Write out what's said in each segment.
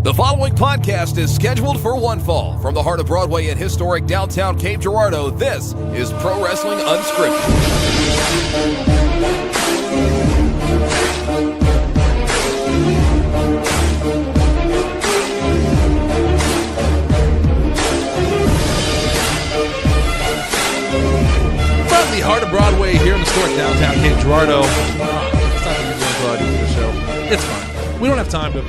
The following podcast is scheduled for one fall. From the heart of Broadway in historic downtown Cape Girardeau, this is Pro Wrestling Unscripted. From the heart of Broadway here in historic downtown Cape Girardeau. It's not the usual intro I do for the show. It's fine. We don't have time to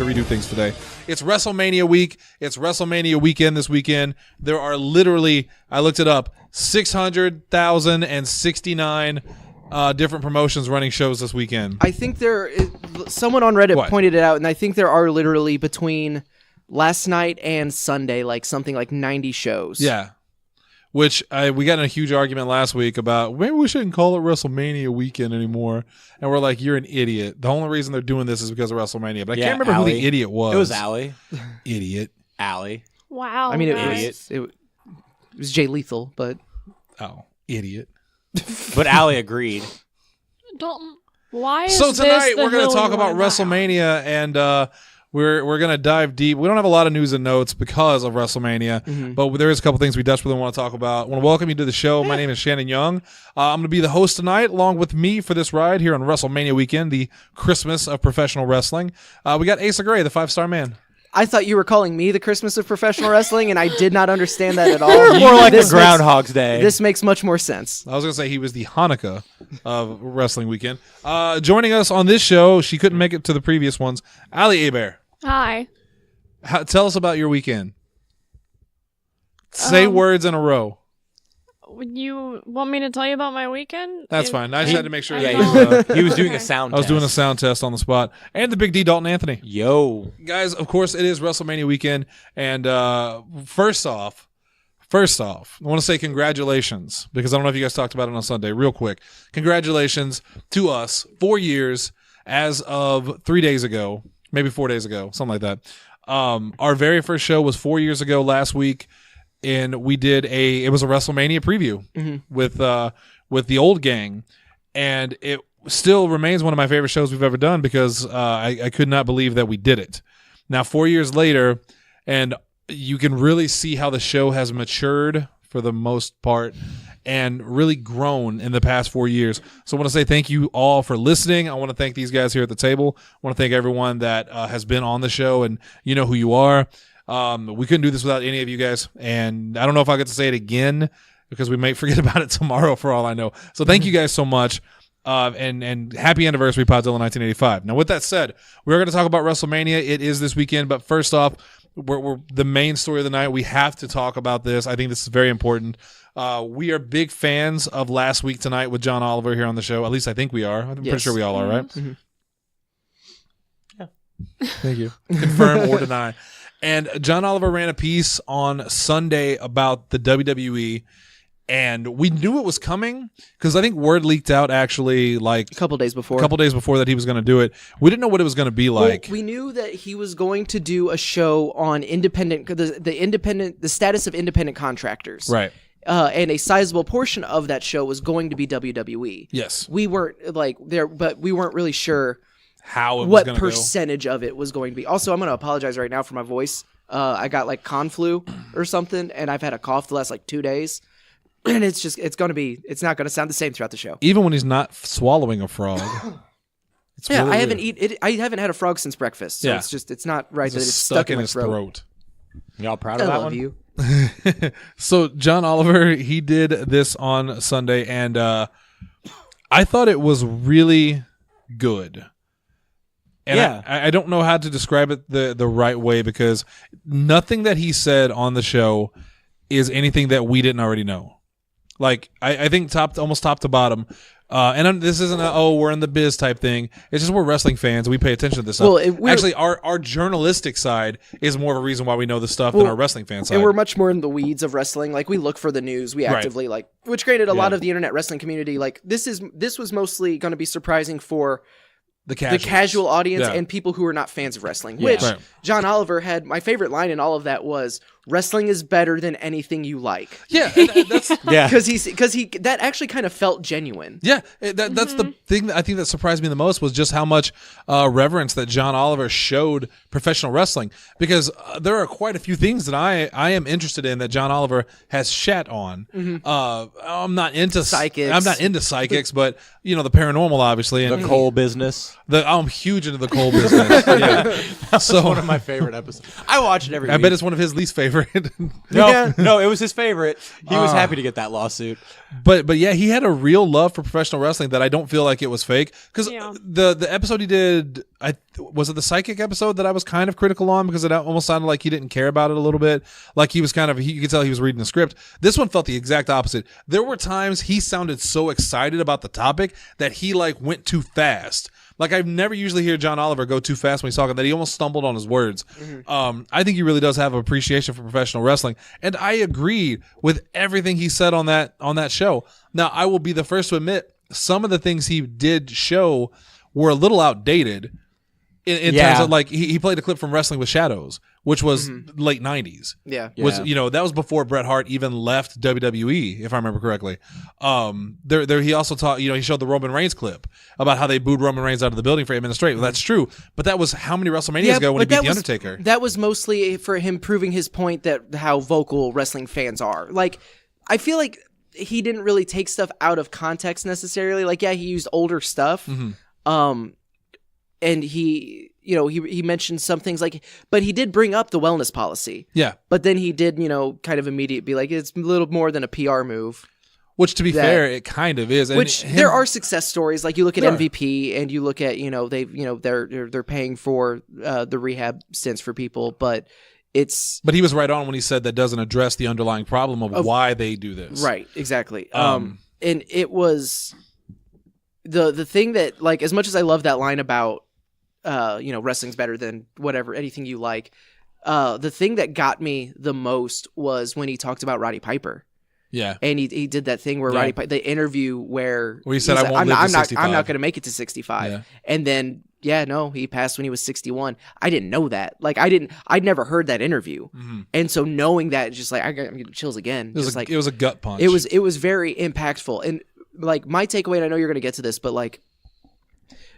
redo things today. It's WrestleMania week. It's WrestleMania weekend this weekend. There are literally, I looked it up, 600,069 different promotions running shows this weekend. I think someone on Reddit pointed it out, and I think there are literally between last night and Sunday, like something like 90 shows. Yeah. Which we got in a huge argument last week about maybe we shouldn't call it WrestleMania weekend anymore. And we're like, you're an idiot. The only reason they're doing this is because of WrestleMania. But I can't remember who the idiot was. It was Allie. Idiot. Allie. Wow. I mean, guys. it was Jay Lethal, but... Oh, idiot. But Allie agreed. Why is so tonight this the we're going hill to talk we about wanna die on? WrestleMania, and we're going to dive deep. We don't have a lot of news and notes because of WrestleMania, but there is a couple things we desperately want to talk about. I want to welcome you to the show. My name is Shannon Young. I'm going to be the host tonight, along with me for this ride here on WrestleMania weekend, the Christmas of professional wrestling. We got Asa Gray, the 5-star man. I thought you were calling me the Christmas of professional wrestling, and I did not understand that at all. More like the Groundhog's Day. This makes much more sense. I was going to say he was the Hanukkah of wrestling weekend. Joining us on this show, she couldn't make it to the previous ones, Ali Abair. Hi. Tell us about your weekend. Say words in a row. You want me to tell you about my weekend? That's fine. I just had to make sure. He was doing a sound I was test. doing a sound test on the spot. And the Big D, Dalton Anthony. Yo. Guys, of course, it is WrestleMania weekend. And first off, I want to say congratulations, because I don't know if you guys talked about it on Sunday. Real quick. Congratulations to us. 4 years as of 3 days ago. Maybe 4 days ago, something like that. Our very first show was 4 years ago last week, and we did it was a WrestleMania preview with the old gang, and it still remains one of my favorite shows we've ever done because I could not believe that we did it. Now 4 years later, and you can really see how the show has matured for the most part and really grown in the past 4 years. So I want to say thank you all for listening. I want to thank these guys here at the table. I want to thank everyone that has been on the show, and you know who you are. We couldn't do this without any of you guys, and I don't know if I'll get to say it again because we might forget about it tomorrow for all I know. So thank you guys so much, and happy anniversary, Podzilla 1985. Now with that said, we're going to talk about WrestleMania. It is this weekend, but first off, we're the main story of the night. We have to talk about this. I think this is very important. We are big fans of Last Week Tonight with John Oliver here on the show. At least I think we are. I'm pretty sure we all are, right? Mm-hmm. Yeah. Thank you. Confirm or deny. And John Oliver ran a piece on Sunday about the WWE, and we knew it was coming because I think word leaked out actually like a couple days before that he was going to do it. We didn't know what it was going to be like. Well, we knew that he was going to do a show on the status of independent contractors. Right. And a sizable portion of that show was going to be WWE. Yes. We weren't like there, but we weren't really sure how it was what gonna percentage of it was going to be. Also, I'm going to apologize right now for my voice. I got like con flu or something, and I've had a cough the last like 2 days, and it's not going to sound the same throughout the show. Even when he's not swallowing a frog. Yeah, really I haven't had a frog since breakfast, so it's not right that it's stuck in my throat. Y'all proud of that one? I love you. So John Oliver, he did this on Sunday, and I thought it was really good. And yeah. I don't know how to describe it the right way because nothing that he said on the show is anything that we didn't already know. Like, I think almost top to bottom. And this isn't we're in the biz type thing. It's just we're wrestling fans and we pay attention to this stuff. Well, actually, our journalistic side is more of a reason why we know this stuff than our wrestling fan side. And we're much more in the weeds of wrestling. Like, we look for the news. We actively which granted, a lot of the internet wrestling community, like this was mostly going to be surprising for the casual audience and people who are not fans of wrestling. Which John Oliver had. My favorite line in all of that was, wrestling is better than anything you like. Yeah, that's Yeah. Because he that actually kind of felt genuine. yeah. That's the thing that I think that surprised me the most was just how much reverence that John Oliver showed professional wrestling. Because there are quite a few things that I am interested in that John Oliver has shat on. I'm not into Psychics. I'm not into psychics, but the paranormal, obviously, and The coal business. I'm huge into the coal business. Yeah. So One of my favorite episodes. I watch it every I week. bet it's one of his least favorite. No, it was his favorite. He was happy to get that lawsuit. But yeah, he had a real love for professional wrestling that I don't feel like it was fake. Because Yeah. the episode he did, was it the psychic episode that I was kind of critical on because it almost sounded like he didn't care about it a little bit. Like he was you could tell he was reading the script. This one felt the exact opposite. There were times he sounded so excited about the topic that he went too fast. Like I've never usually hear John Oliver go too fast when he's talking, that he almost stumbled on his words. I think he really does have appreciation for professional wrestling, and I agree with everything he said on that show. Now, I will be the first to admit some of the things he did show were a little outdated in terms of he played a clip from Wrestling with Shadows, which was late 90s. Yeah. Was that was before Bret Hart even left WWE, if I remember correctly. There he also taught, he showed the Roman Reigns clip about how they booed Roman Reigns out of the building for 8 minutes straight. Well, that's true, but that was how many WrestleManias ago when he but beat the Undertaker. That was mostly for him proving his point that how vocal wrestling fans are. Like, I feel like he didn't really take stuff out of context necessarily. Like, yeah, he used older stuff. And he mentioned some things but he did bring up the wellness policy. Yeah, But then he did, kind of immediate be like, it's a little more than a PR move. which to be fair, it kind of is. And Which there are success stories. Like you look at There MVP and you look at, they're paying for the rehab stints for people, but But he was right on when he said that doesn't address the underlying problem of why they do this. Right, exactly. And it was the thing that, like, as much as I love that line about wrestling's better than whatever, anything you like, the thing that got me the most was when he talked about Roddy Piper. Yeah. And he did that thing where Roddy Piper, the interview where he said, he's I won't live to 65. I'm not going to make it to 65. Yeah. And then, he passed when he was 61. I didn't know that. Like, I'd never heard that interview. And so knowing that, just like, I'm getting chills again. It was a gut punch. It was very impactful. And like, my takeaway, and I know you're going to get to this, but like,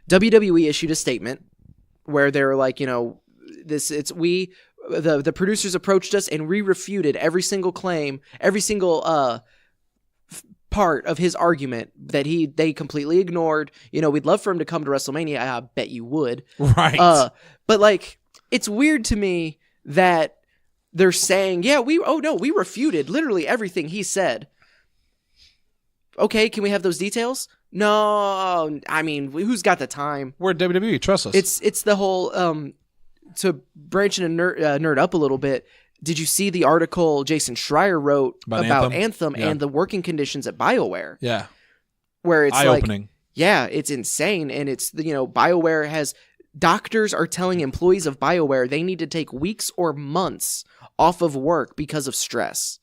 WWE issued a statement where they were like, the producers approached us and we refuted every single claim, every single part of his argument that they completely ignored. We'd love for him to come to WrestleMania. I bet you would. Right. But like, it's weird to me that they're saying, we refuted literally everything he said. Okay, can we have those details? No, I mean, who's got the time? We're WWE. Trust us. It's the whole to branch and nerd up a little bit. Did you see the article Jason Schreier wrote about Anthem and the working conditions at BioWare? Yeah, where it's eye-opening. It's insane, and it's BioWare has doctors are telling employees of BioWare they need to take weeks or months off of work because of stress.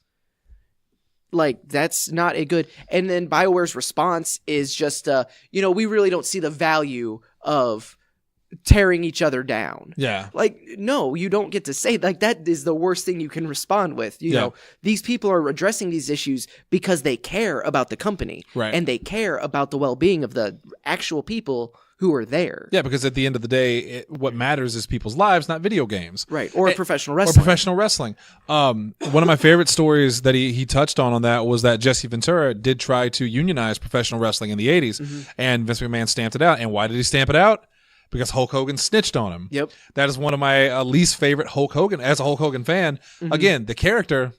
Like, that's not a good. And then BioWare's response is just, we really don't see the value of tearing each other down. Yeah. Like, no, you don't get to say, like, that is the worst thing you can respond with. You know, these people are addressing these issues because they care about the company. Right. And they care about the well-being of the actual people who are there. Yeah, because at the end of the day, what matters is people's lives, not video games. Right. Or professional wrestling. One of my favorite stories that he touched on that was that Jesse Ventura did try to unionize professional wrestling in the 80s, and Vince McMahon stamped it out. And why did he stamp it out? Because Hulk Hogan snitched on him. Yep. That is one of my least favorite Hulk Hogan. As a Hulk Hogan fan, again, the character,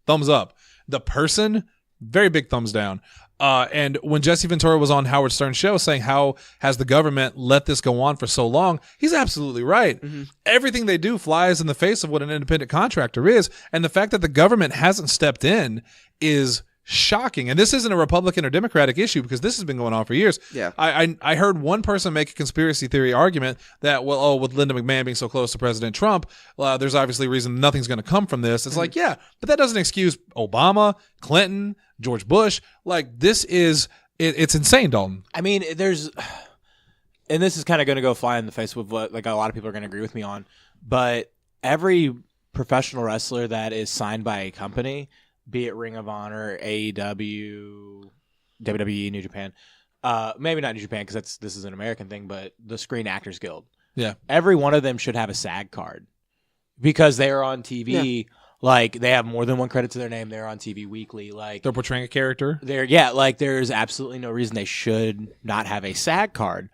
thumbs up. The person, very big thumbs down. And when Jesse Ventura was on Howard Stern's show saying how has the government let this go on for so long, he's absolutely right. Everything they do flies in the face of what an independent contractor is. And the fact that the government hasn't stepped in is shocking. And this isn't a Republican or Democratic issue because this has been going on for years. Yeah. I heard one person make a conspiracy theory argument that, with Linda McMahon being so close to President Trump, there's obviously a reason nothing's going to come from this. It's like, yeah, but that doesn't excuse Obama, Clinton, George Bush. Like, this is, it's insane, Dalton. I mean, and this is kind of going to go fly in the face with what like a lot of people are going to agree with me on, but every professional wrestler that is signed by a company, be it Ring of Honor, AEW, WWE, New Japan, maybe not New Japan because this is an American thing, but the Screen Actors Guild. Yeah. Every one of them should have a SAG card because they are on TV. Yeah. Like, they have more than one credit to their name. They're on TV weekly. Like, they're portraying a character. There's absolutely no reason they should not have a SAG card.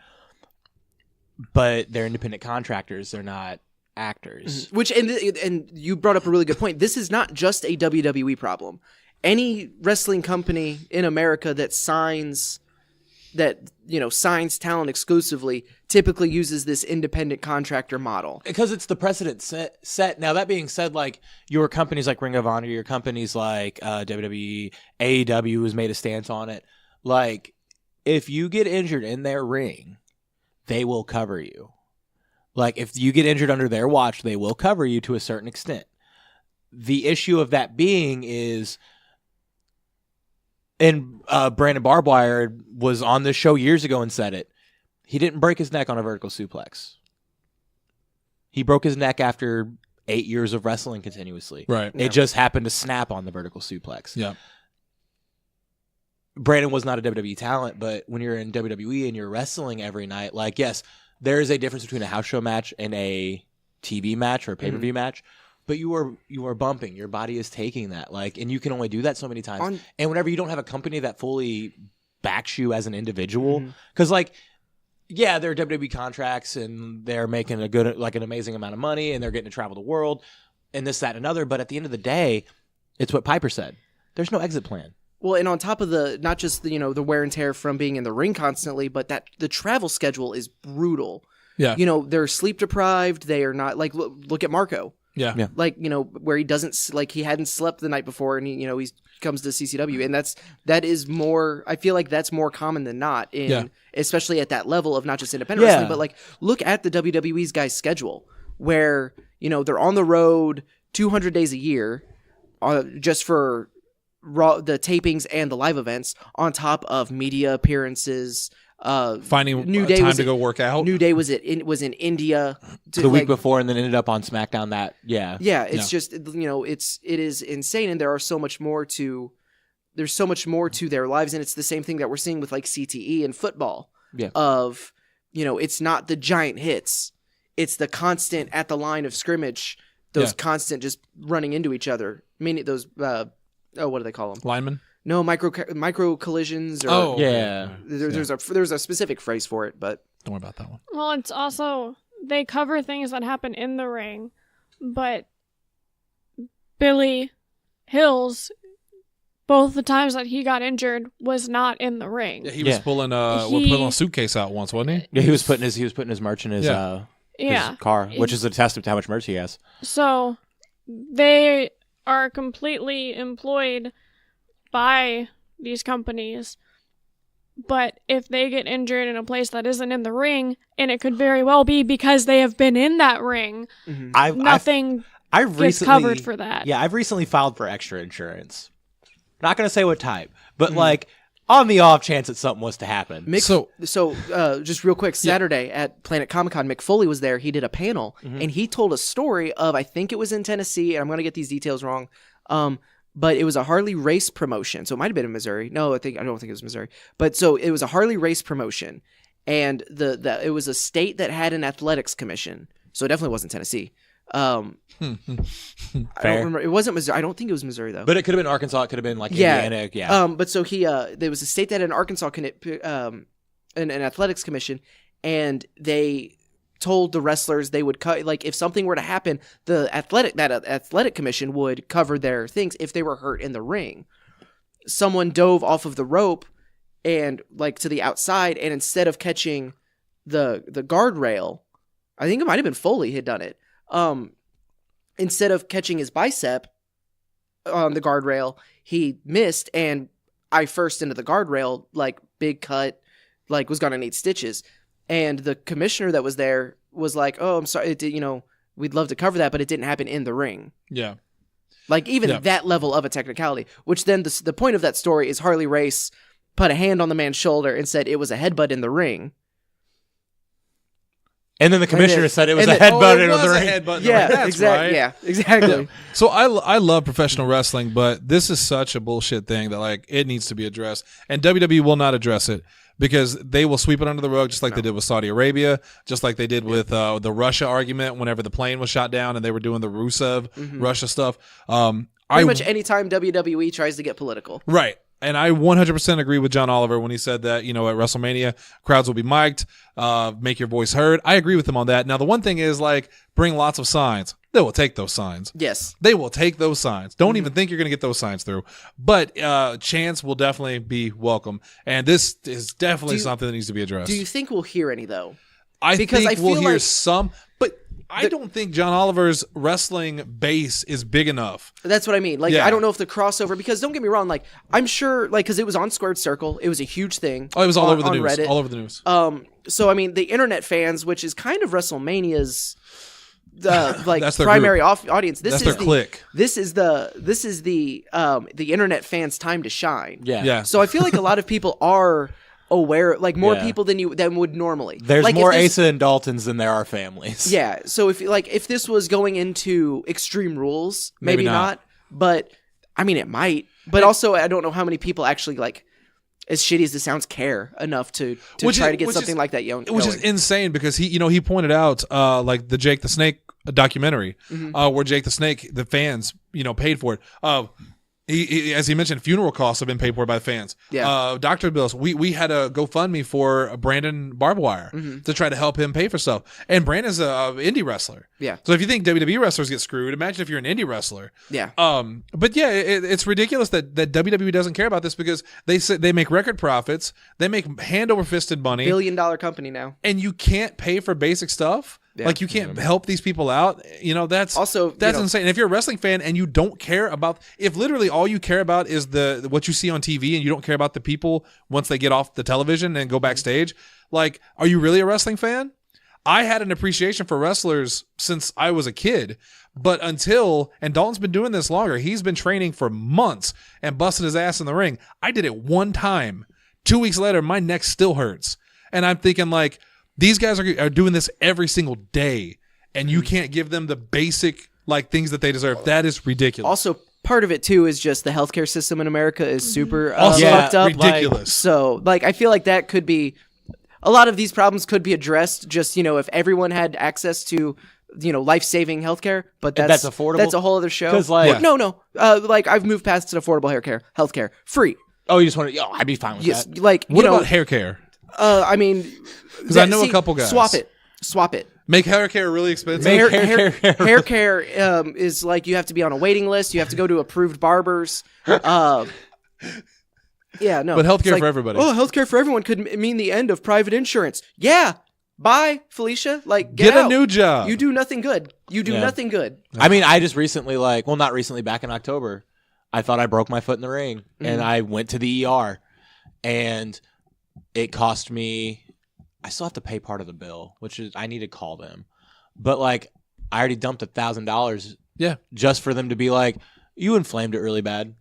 But they're independent contractors. They're not actors. Which, and you brought up a really good point. This is not just a WWE problem. Any wrestling company in America that signs talent exclusively typically uses this independent contractor model. Because it's the precedent set. Now, that being said, like, your companies like Ring of Honor, your companies like WWE, AEW has made a stance on it. Like, if you get injured in their ring, they will cover you. Like, if you get injured under their watch, they will cover you to a certain extent. The issue of that being is... And Brandon Barbwire was on this show years ago and said it. He didn't break his neck on a vertical suplex. He broke his neck after 8 years of wrestling continuously. Right. It just happened to snap on the vertical suplex. Yeah. Brandon was not a WWE talent, but when you're in WWE and you're wrestling every night, like, yes, there is a difference between a house show match and a TV match or a pay-per-view match. But you are bumping. Your body is taking that. Like, and you can only do that so many times. And whenever you don't have a company that fully backs you as an individual, because there are WWE contracts and they're making an amazing amount of money and they're getting to travel the world and this, that, and another. But at the end of the day, it's what Piper said. There's no exit plan. Well, and on top of not just the wear and tear from being in the ring constantly, but that the travel schedule is brutal. Yeah. They're sleep deprived. They are not like look at Marco. Yeah. Like, where he doesn't, like, he hadn't slept the night before and he comes to CCW. And that is more, I feel like that's more common than not especially at that level of not just independent wrestling, but like, look at the WWE's guys' schedule where, they're on the road 200 days a year just for the tapings and the live events on top of media appearances, finding New Day time to go work out. New Day was in India the week before, and then ended up on SmackDown. Just it is insane, and there's so much more to their lives, and it's the same thing that we're seeing with like CTE and football. Of it's not the giant hits, it's the constant at the line of scrimmage, those constant just running into each other. Meaning those what do they call them? Linemen. No, micro collisions. Or, there's a specific phrase for it, but don't worry about that one. Well, it's also they cover things that happen in the ring, but Billy Hills, both the times that he got injured, was not in the ring. Yeah, he was pulling a suitcase out once, wasn't he? Yeah, he was putting his merch in his car, which is a testament to how much merch he has. So they are completely employed by these companies, but if they get injured in a place that isn't in the ring, and it could very well be because they have been in that ring, nothing gets covered for that. Yeah, I've recently filed for extra insurance. Not going to say what type, but like on the off chance that something was to happen. So just real quick, Saturday at Planet Comic-Con, Mick Foley was there. He did a panel, and he told a story of, I think it was in Tennessee, and I'm going to get these details wrong, but it was a Harley race promotion. So it might have been in Missouri. No, I don't think it was Missouri. But so it was a Harley race promotion, and it was a state that had an athletics commission. So it definitely wasn't Tennessee. I don't remember. It wasn't Missouri. I don't think it was Missouri though. But it could have been Arkansas. It could have been like Indiana. Yeah. But so there was a state that had an Arkansas an athletics commission, and they told the wrestlers they would cut, like, if something were to happen, that athletic commission would cover their things if they were hurt in the ring. Someone dove off of the rope and like to the outside, and instead of catching the guardrail, I think it might have been Foley had done it. Instead of catching his bicep on the guardrail, he missed and eye first into the guardrail, like big cut, like was gonna need stitches. And the commissioner that was there was like, "Oh, I'm sorry. We'd love to cover that, but it didn't happen in the ring." Yeah. Like even that level of a technicality. Which then the point of that story is Harley Race put a hand on the man's shoulder and said it was a headbutt in the ring. And then the commissioner said it was And a then- headbutt it into was the a ring. headbutt in the Yeah, ring. That's exactly. right. Yeah, exactly. So I love professional wrestling, but this is such a bullshit thing that like it needs to be addressed, and WWE will not address it because they will sweep it under the rug, just like they did with Saudi Arabia, just like they did with the Russia argument whenever the plane was shot down and they were doing the Rusev Russia stuff. Pretty much anytime WWE tries to get political. Right. And I 100% agree with John Oliver when he said that, you know, at WrestleMania, crowds will be mic'd, make your voice heard. I agree with him on that. Now, the one thing is, like, bring lots of signs. They will take those signs. Yes. They will take those signs. Don't even think you're going to get those signs through. But chants will definitely be welcome. And this is definitely something that needs to be addressed. Do you think we'll hear any, though? I because think I we'll feel hear like some, but I don't think John Oliver's wrestling base is big enough. That's what I mean. Like, Yeah. I don't know if the crossover, because don't get me wrong, like, I'm sure, like, because it was on Squared Circle, it was a huge thing. Oh, it was all over the on news. Reddit. All over the news. So I mean, the internet fans, which is kind of WrestleMania's like That's their primary audience. That's their clique. This is the internet fans' time to shine. Yeah. Yeah. So I feel like a lot of people are aware, like more Yeah. people than would normally. There's like, more if this- Asa and Daltons than there are families. Yeah. So if this was going into Extreme Rules, maybe Maybe not. not. But I mean, it might. But also, I don't know how many people actually, like, as shitty as this sounds, care enough to try to get something like that Which is insane because he pointed out like the Jake the Snake documentary where Jake the Snake, the fans, paid for it. He, as he mentioned, funeral costs have been paid for by the fans. Yeah. Doctor bills. We had a GoFundMe for Brandon Barbed Wire to try to help him pay for stuff. And Brandon's a indie wrestler. Yeah. So if you think WWE wrestlers get screwed, imagine if you're an indie wrestler. Yeah. But yeah, it's ridiculous that WWE doesn't care about this because they make record profits. They make hand over fisted money. $1 billion company now. And you can't pay for basic stuff. Yeah. Like you can't help these people out. That's Also, that's insane. And if you're a wrestling fan and you don't care about, if literally all you care about is what you see on TV and you don't care about the people once they get off the television and go backstage, like, are you really a wrestling fan? I had an appreciation for wrestlers since I was a kid, but and Dalton's been doing this longer. He's been training for months and busting his ass in the ring. I did it one time. 2 weeks later, my neck still hurts. And I'm thinking, like, these guys are doing this every single day, and you can't give them the basic like things that they deserve. That is ridiculous. Also, part of it too is just the healthcare system in America is super Yeah, fucked up. ridiculous. So, like, I feel like that could be a lot of these problems could be addressed. Just if everyone had access to life-saving healthcare, but that's affordable? That's a whole other show. 'Cause, like- no, like I've moved past affordable healthcare, free. Oh, you just want to? Oh, I'd be fine with Yes, that. like What about hair care? I mean, Because I know a couple guys. Swap it. Make hair care really expensive. Hair care is like you have to be on a waiting list. You have to go to approved barbers. Yeah, no. But healthcare It's like, for everybody. Oh, healthcare for everyone could mean the end of private insurance. Yeah. Bye, Felicia. Like, Get a out. new job. You do nothing good. You do Yeah. nothing good. I mean, I just recently, not recently, back in October, I thought I broke my foot in the ring, and I went to the ER, and it cost me. I still have to pay part of the bill, which is I need to call them, but like I already dumped $1,000. Yeah. Just for them to be like, you inflamed it really bad.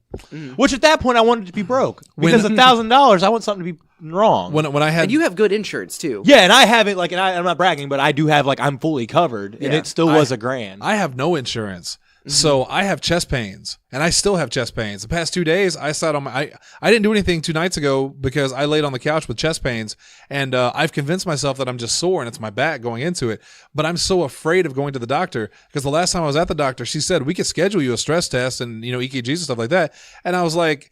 Which at that point I wanted it to be broke because $1,000 I want something to be wrong. When I had And you have good insurance too. Yeah, and I have it I'm not bragging, but I do have I'm fully covered, and Yeah. it still was $1,000. I have no insurance. So I have chest pains, and I still have chest pains. The past 2 days, I sat on I didn't do anything 2 nights ago because I laid on the couch with chest pains, and I've convinced myself that I'm just sore and it's my back going into it. But I'm so afraid of going to the doctor because the last time I was at the doctor, she said we could schedule you a stress test and EKGs and stuff like that, and I was like,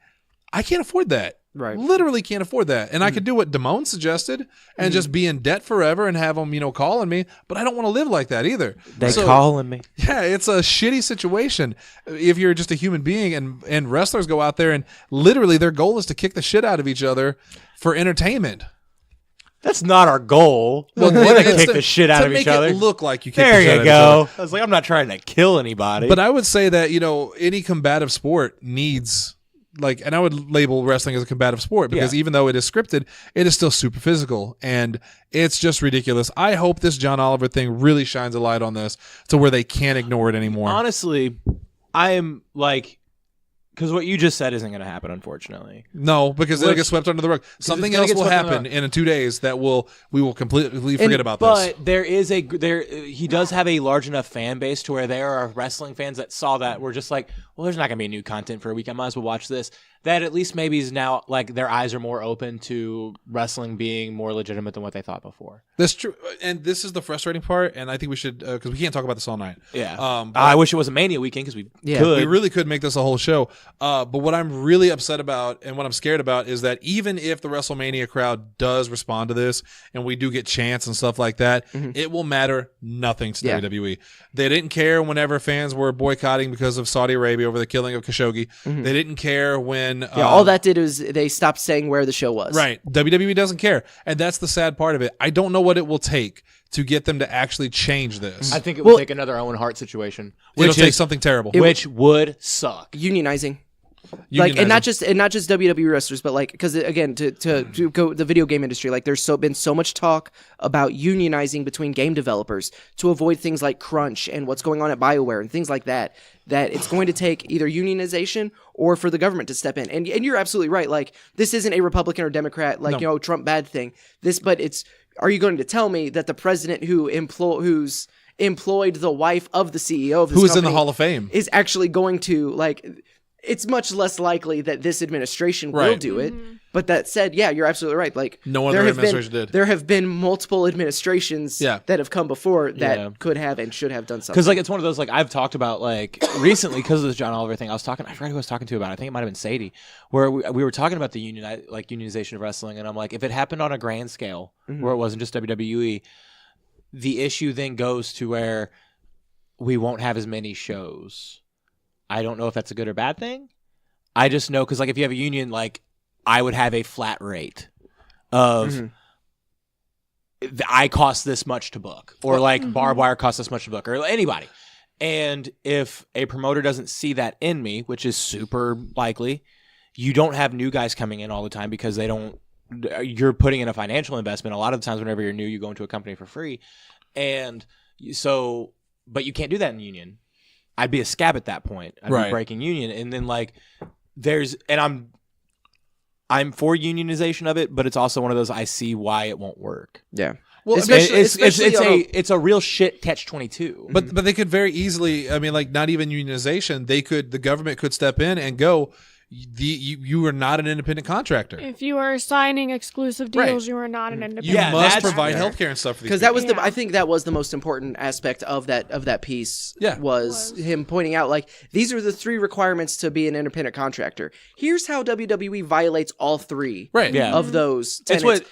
I can't afford that. Right. Literally can't afford that. And I could do what Damone suggested and just be in debt forever and have them, calling me. But I don't want to live like that either. calling me. Yeah, it's a shitty situation if you're just a human being, and wrestlers go out there and literally their goal is to kick the shit out of each other for entertainment. That's not our goal. We want to It's kick the shit out of each other. To make it look like you kick There the shit out you of each other. go. I was like, I'm not trying to kill anybody. But I would say that, any combative sport needs, and I would label wrestling as a combative sport because even though it is scripted, it is still super physical, and it's just ridiculous. I hope this John Oliver thing really shines a light on this to where they can't ignore it anymore. honestly, I am Because what you just said isn't going to happen, unfortunately. No, because it'll get swept under the rug. Something gonna else get will swept under the happen in 2 days that we will completely forget about this. But he does have a large enough fan base to where there are wrestling fans that saw that were just like, well, there's not going to be new content for a week. I might as well watch this. That at least maybe is now like their eyes are more open to wrestling being more legitimate than what they thought before. That's true, and this is the frustrating part. And I think we should because we can't talk about this all night. Yeah, I wish it was a Mania weekend because we could. We really could make this a whole show. But what I'm really upset about and what I'm scared about is that even if the WrestleMania crowd does respond to this and we do get chants and stuff like that, it will matter nothing to WWE. They didn't care whenever fans were boycotting because of Saudi Arabia over the killing of Khashoggi. They didn't care when all that did was they stopped saying where the show was. Right. WWE doesn't care, and that's the sad part of it. I don't know what it will take to get them to actually change this. I think it would take another Owen Hart situation, It'll take something terrible, which would suck. Unionizing. Like and not just WWE wrestlers, but like because again to go the video game industry, like there's been so much talk about unionizing between game developers to avoid things like crunch and what's going on at BioWare and things like that. That it's going to take either unionization or for the government to step in. And you're absolutely right. Like this isn't a Republican or Democrat Trump bad thing. But it's are you going to tell me that the president who's employed the wife of the CEO of this who is in the company Hall of Fame is actually going to like. It's much less likely that this administration will do it. But that said, yeah, you're absolutely right. Like no other administration did. There have been multiple administrations that have come before that could have and should have done something. Because like it's one of those like I've talked about like recently because of this John Oliver thing. I forgot who I was talking to about it. I think it might have been Sadie, where we were talking about the unionization of wrestling, and I'm like, if it happened on a grand scale where it wasn't just WWE, the issue then goes to where we won't have as many shows. I don't know if that's a good or bad thing. I just know because like if you have a union, like I would have a flat rate of I cost this much to book, or like barbed wire costs this much to book, or anybody. And if a promoter doesn't see that in me, which is super likely, you don't have new guys coming in all the time because they don't. You're putting in a financial investment. A lot of the times, whenever you're new, you go into a company for free, and so, but you can't do that in union. I'd be a scab at that point. I'd be breaking union. And then like I'm for unionization of it, but it's also one of those I see why it won't work. Yeah. Well, it's a real shit catch-22. But they could very easily, I mean, like not even unionization, the government could step in and go, you are not an independent contractor. If you are signing exclusive deals, you are not an independent. You must provide healthcare and stuff for these people. Because that was I think that was the most important aspect of that piece. Was him pointing out like these are the 3 requirements to be an independent contractor. Here's how WWE violates all 3 of those tenets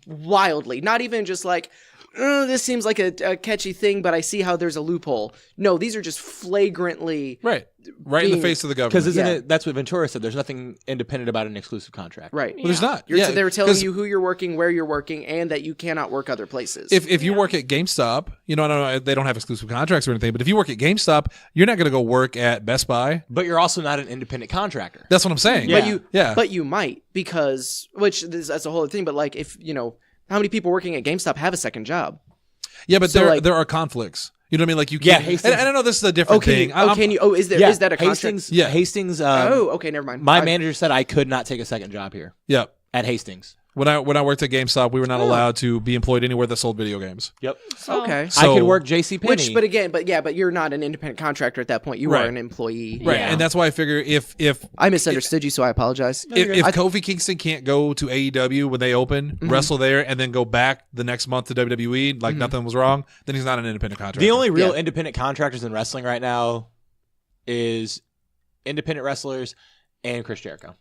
wildly. Not even just like this seems like a catchy thing, but I see how there's a loophole. No, these are just flagrantly in the face of the government. Because isn't it? That's what Ventura said. There's nothing independent about an exclusive contract. Right. Well, there's not. They were telling you who you're working, where you're working, and that you cannot work other places. If you work at GameStop, I don't know, they don't have exclusive contracts or anything, but if you work at GameStop, you're not going to go work at Best Buy. But you're also not an independent contractor. That's what I'm saying. But you might because that's a whole other thing. But like if how many people working at GameStop have a second job? Yeah, but there are conflicts. You know what I mean? Like you can't. And I know this is a different thing. Can you? Oh, is that a contract? Hastings. Okay, never mind. My manager said I could not take a second job here. Yeah. At Hastings. When I worked at GameStop, we were not allowed to be employed anywhere that sold video games. Yep. Okay. So, I could work JCPenney. But you're not an independent contractor at that point. You are an employee. Right. And that's why I figure if I misunderstood you, so I apologize. If Kofi Kingston can't go to AEW when they open, wrestle there, and then go back the next month to WWE like nothing was wrong, then he's not an independent contractor. The only real independent contractors in wrestling right now is independent wrestlers and Chris Jericho.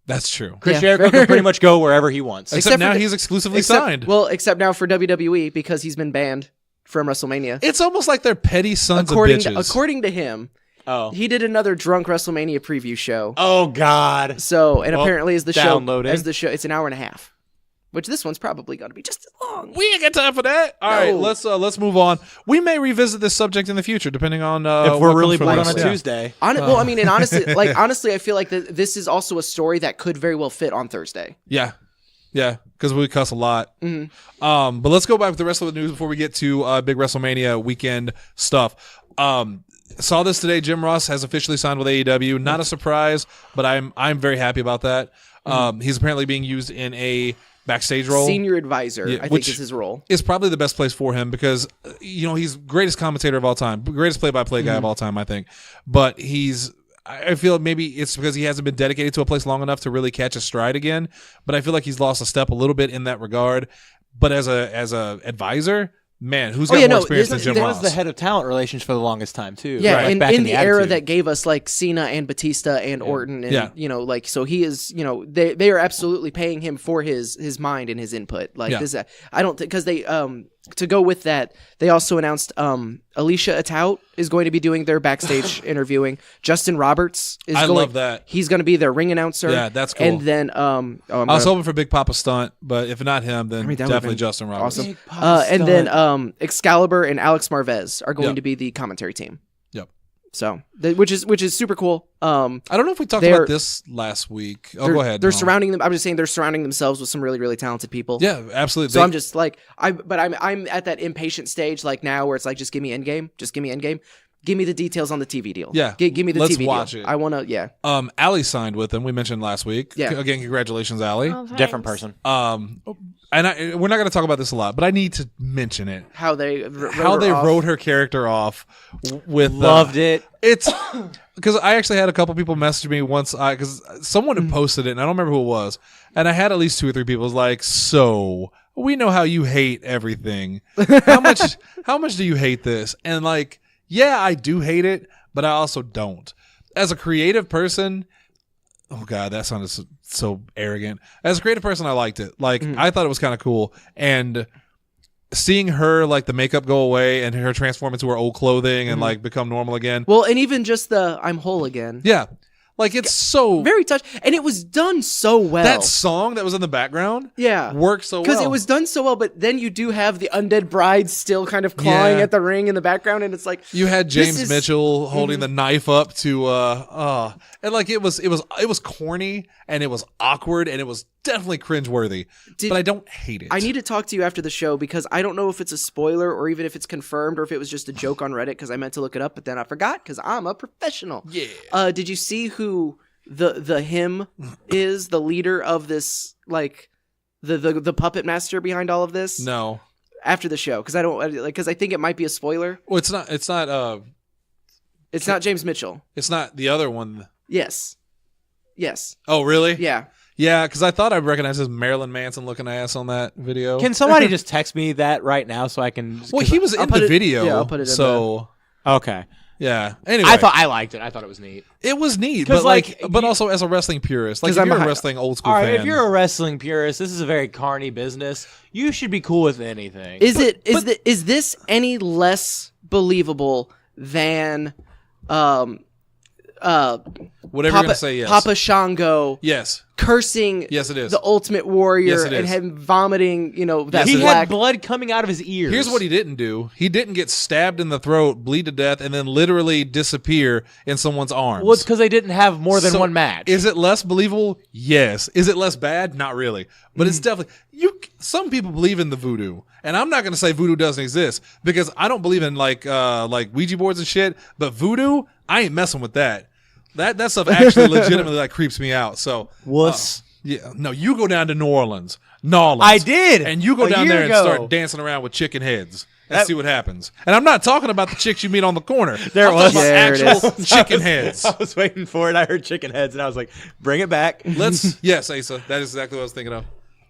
That's true. Chris Jericho can pretty much go wherever he wants. Except now he's exclusively signed. Well, except now for WWE because he's been banned from WrestleMania. It's almost like they're petty sons of bitches. According to him, he did another drunk WrestleMania preview show. Oh God! Apparently as the show, it's an hour and a half. Which this one's probably going to be just as long. We ain't got time for that. All right, let's move on. We may revisit this subject in the future, depending on if we're really bored on a Tuesday. And honestly, I feel like this is also a story that could very well fit on Thursday. Yeah, because we cuss a lot. But let's go back to the rest of the news before we get to big WrestleMania weekend stuff. Saw this today. Jim Ross has officially signed with AEW. Not a surprise, but I'm very happy about that. He's apparently being used in a backstage role. Senior advisor, Yeah, I think which is his role. is probably the best place for him because, he's greatest commentator of all time, greatest play-by-play guy of all time, I think. But I feel maybe it's because he hasn't been dedicated to a place long enough to really catch a stride again. But I feel like he's lost a step a little bit in that regard. But as a advisor, man, who's got more experience than Jim He Ross? was the head of talent relations for the longest time too. Yeah, like and back in the era Attitude. that gave us like Cena and Batista and Orton, and Yeah. so he is, they are absolutely paying him for his mind and his input. Like this, I don't think because they to go with that, they also announced Alicia Atout is going to be doing their backstage interviewing. Justin Roberts is I going. love that. He's going to be their ring announcer. Yeah, that's cool. And then I was hoping for Big Papa Stunt, but if not him, then that would've definitely been Justin Roberts. awesome. And then Excalibur and Alex Marvez are going to be the commentary team. Yep. So, which is super cool. I don't know if we talked about this last week. Oh, go ahead. They're No. surrounding them. I'm just saying they're surrounding themselves with some really, really talented people. Yeah, absolutely. So I'm just like I'm at that impatient stage like now where it's like just give me Endgame, give me the details on the TV deal. Yeah, give me the let's TV watch deal. it. I want to. Yeah. Allie signed with them. We mentioned last week. Yeah. Again, congratulations, Allie. Oh, thanks. different person. And we're not going to talk about this a lot, but I need to mention it. How they Wrote her character off with Loved it. It's because I actually had a couple people message me once because someone had posted it and I don't remember who it was, and I had at least 2 or 3 people was like, "So we know how you hate everything. How much do you hate this?" And like, yeah, I do hate it, but I also don't. As a creative person, oh god, that sounded so arrogant. As a creative person, I liked it. Like I thought it was kind of cool, and seeing her like the makeup go away and her transform into her old clothing and like become normal again. Well, and even just the I'm whole again. Yeah, like it's so Very touch, and it was done so well. that song that was in the background. Yeah. worked so well Because it was done so well, but then you do have the undead bride still kind of clawing Yeah. at the ring in the background, and it's like You had this James is- Mitchell holding the knife up to and like it was corny and it was awkward and it was definitely cringeworthy. But I don't hate it. I need to talk to you after the show because I don't know if it's a spoiler or even if it's confirmed or if it was just a joke on Reddit because I meant to look it up, but then I forgot because I'm a professional. Yeah. Did you see who the him is, the leader of this, like the puppet master behind all of this? No. After the show, because I think it might be a spoiler. Well, it's not It's not James Mitchell. it's not the other one. Yes. Oh, really? Yeah. Yeah, because I thought I'd recognize his Marilyn Manson looking ass on that video. Can somebody just text me that right now so I can? well, he was I'll in put the it- video. yeah, I'll put it in Okay. Yeah. Anyway, I liked it. I thought it was neat. it was neat, 'Cause, but like, like, but also as a wrestling purist, like 'Cause if I'm you're a- a wrestling old school All right, fan, if you're a wrestling purist, this is a very carny business. You should be cool with anything. Is this any less believable than whatever you're gonna say, yes, Papa Shango yes, cursing yes, it is. the Ultimate Warrior Yes, it and is. him vomiting, that he black. had blood coming out of his ears. Here's what he didn't do. He didn't get stabbed in the throat, bleed to death, and then literally disappear in someone's arms. Well, it's because they didn't have more than So, one match. Is it less believable? Yes. Is it less bad? Not really. But it's definitely some people believe in the voodoo. And I'm not gonna say voodoo doesn't exist because I don't believe in like Ouija boards and shit, but voodoo, I ain't messing with that. That stuff actually legitimately like creeps me out. So Wuss. yeah, no, you go down to New Orleans. I did. And you go a down year there and ago. start dancing around with chicken heads and see what happens. And I'm not talking about the chicks you meet on the corner. There I'm it was. talking about There it actual chicken heads. I was waiting for it. I heard chicken heads, and I was like, "Bring it back." Yes, Asa. That is exactly what I was thinking of.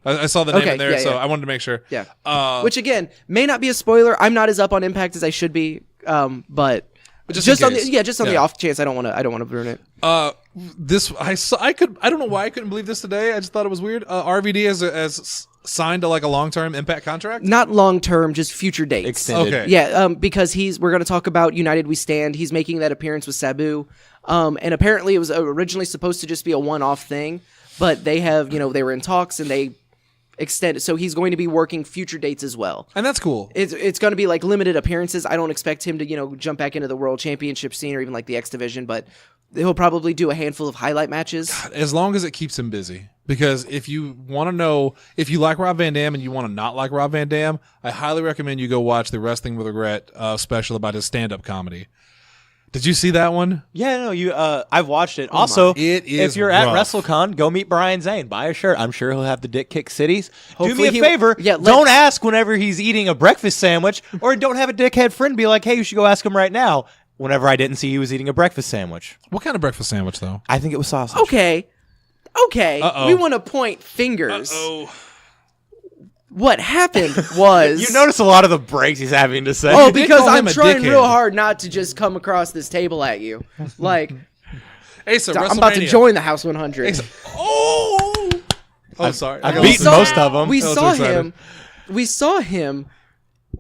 I saw the name Okay, in there, yeah, so yeah. I wanted to make sure. Yeah. Which again may not be a spoiler. I'm not as up on Impact as I should be. But just in on case. the off chance I don't want to ruin it. I don't know why I couldn't believe this today. I just thought it was weird. RVD has signed to like a long-term Impact contract. Not long term, just future dates. Extended. Okay. Yeah, because we're going to talk about United We Stand. He's making that appearance with Sabu. And apparently it was originally supposed to just be a one-off thing, but they have, they were in talks and they extended. So he's going to be working future dates as well. And that's cool. It's going to be like limited appearances. I don't expect him to, jump back into the World Championship scene or even like the X Division, but he'll probably do a handful of highlight matches. As long as it keeps him busy. Because if you want to know, if you like Rob Van Dam and you want to not like Rob Van Dam, I highly recommend you go watch the Wrestling with Regret special about his stand-up comedy. Did you see that one? Yeah, no, you. I've watched it. Also, It is if you're at rough. WrestleCon, go meet Brian Zane. Buy a shirt. I'm sure he'll have the dick kick cities. Do Hopefully me a favor. yeah, don't ask whenever he's eating a breakfast sandwich, or don't have a dickhead friend be like, "Hey, you should go ask him right now." Whenever I didn't see he was eating a breakfast sandwich, What kind of breakfast sandwich, though? I think it was sausage. Okay. Uh-oh. We want to point fingers. Oh, What happened was You notice a lot of the breaks he's having to say. Oh, did because call I'm him a trying dickhead. real hard not to just come across this table at you. Like Asa, I'm about to WrestleMania. join the House 100. Asa. Oh, sorry. I've I got beaten excited. most of them. We I was saw so excited. him. We saw him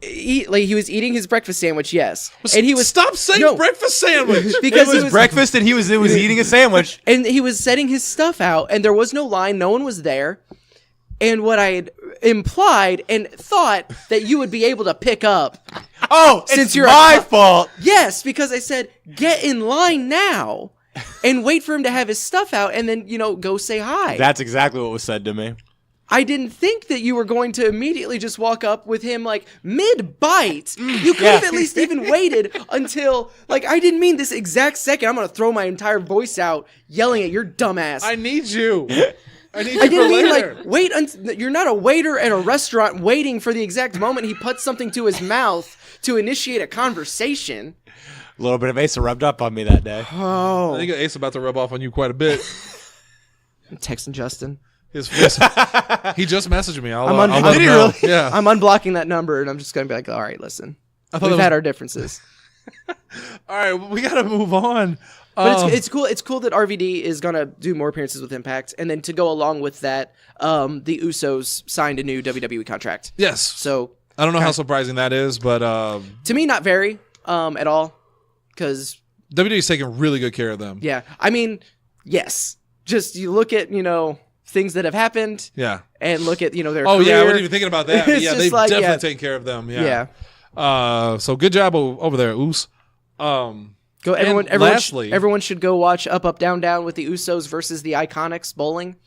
eat like he was eating his breakfast sandwich. Yes, and he was Stop saying No. breakfast sandwich. because it was breakfast and he was eating a sandwich. and he was setting his stuff out, and there was no line. No one was there. And what I had implied and thought that you would be able to pick up. Oh, Since it's you're my a- fault. Yes, because I said, get in line now and wait for him to have his stuff out and then, go say hi. That's exactly what was said to me. I didn't think that you were going to immediately just walk up with him like mid-bite. You could have at least even waited until, like, I didn't mean this exact second. I'm going to throw my entire voice out yelling at your dumbass. I need you. I need you I didn't for mean later. like wait until you're not a waiter at a restaurant waiting for the exact moment he puts something to his mouth to initiate a conversation. A little bit of Asa rubbed up on me that day. I Oh, think Ace about to rub off on you quite a bit. I'm texting Justin. He just messaged me. I'll I'm let did him he know. really? Yeah. I'm unblocking that number and I'm just gonna be like, all right, listen. I thought We've that was- had our differences. All right, we got to move on. But it's cool. It's cool that RVD is gonna do more appearances with Impact, and then to go along with that, the Usos signed a new WWE contract. Yes. So I don't know how surprising that is, but to me, not very at all, because WWE's taking really good care of them. yeah, I mean, yes, just you look at things that have happened, Yeah. and look at their Oh, career. yeah. I wasn't even thinking about that. But It's yeah, just they've like, definitely yeah. taken care of them. Yeah. Yeah. So good job over there, Oos. Go everyone. And Everyone, lastly- everyone should go watch Up Up Down Down with the Usos versus the Iconics bowling.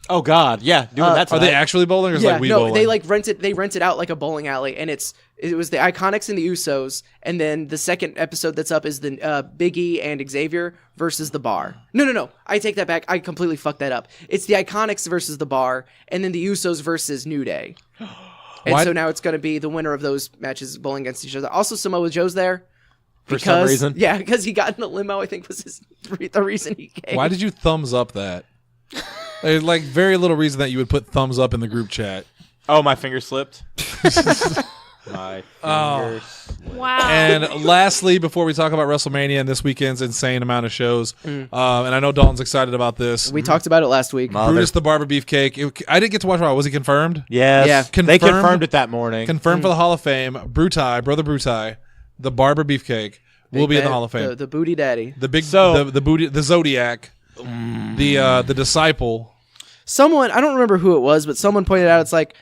Oh God, yeah, doing that. Are they tonight. actually bowling or is it Yeah, like we no, bowling? they rent it out like a bowling alley, and it was the Iconics and the Usos, and then the second episode that's up is the Big E and Xavier versus the Bar. No, I take that back. I completely fucked that up. It's the Iconics versus the Bar, and then the Usos versus New Day. And Why- so now it's going to be the winner of those matches bowling against each other. Also, Samoa Joe's there. For some reason. Yeah, because he got in a limo, I think was the reason he came. Why did you thumbs up that? There's like very little reason that you would put thumbs up in the group chat. Oh, my finger slipped. My Oh. fingers. Wow. And lastly, before we talk about WrestleMania and this weekend's insane amount of shows, and I know Dalton's excited about this. We talked about it last week. Brutus the Barber Beefcake. I didn't get to watch Raw. Was he confirmed? Yes. Yeah. They Confirmed? confirmed it that morning. Confirmed for the Hall of Fame. Brother Brutai, the Barber Beefcake, will be in the Hall of Fame. The Booty Daddy. The big, So- the booty, the Zodiac, the disciple. Someone, I don't remember who it was, but someone pointed out, it's like,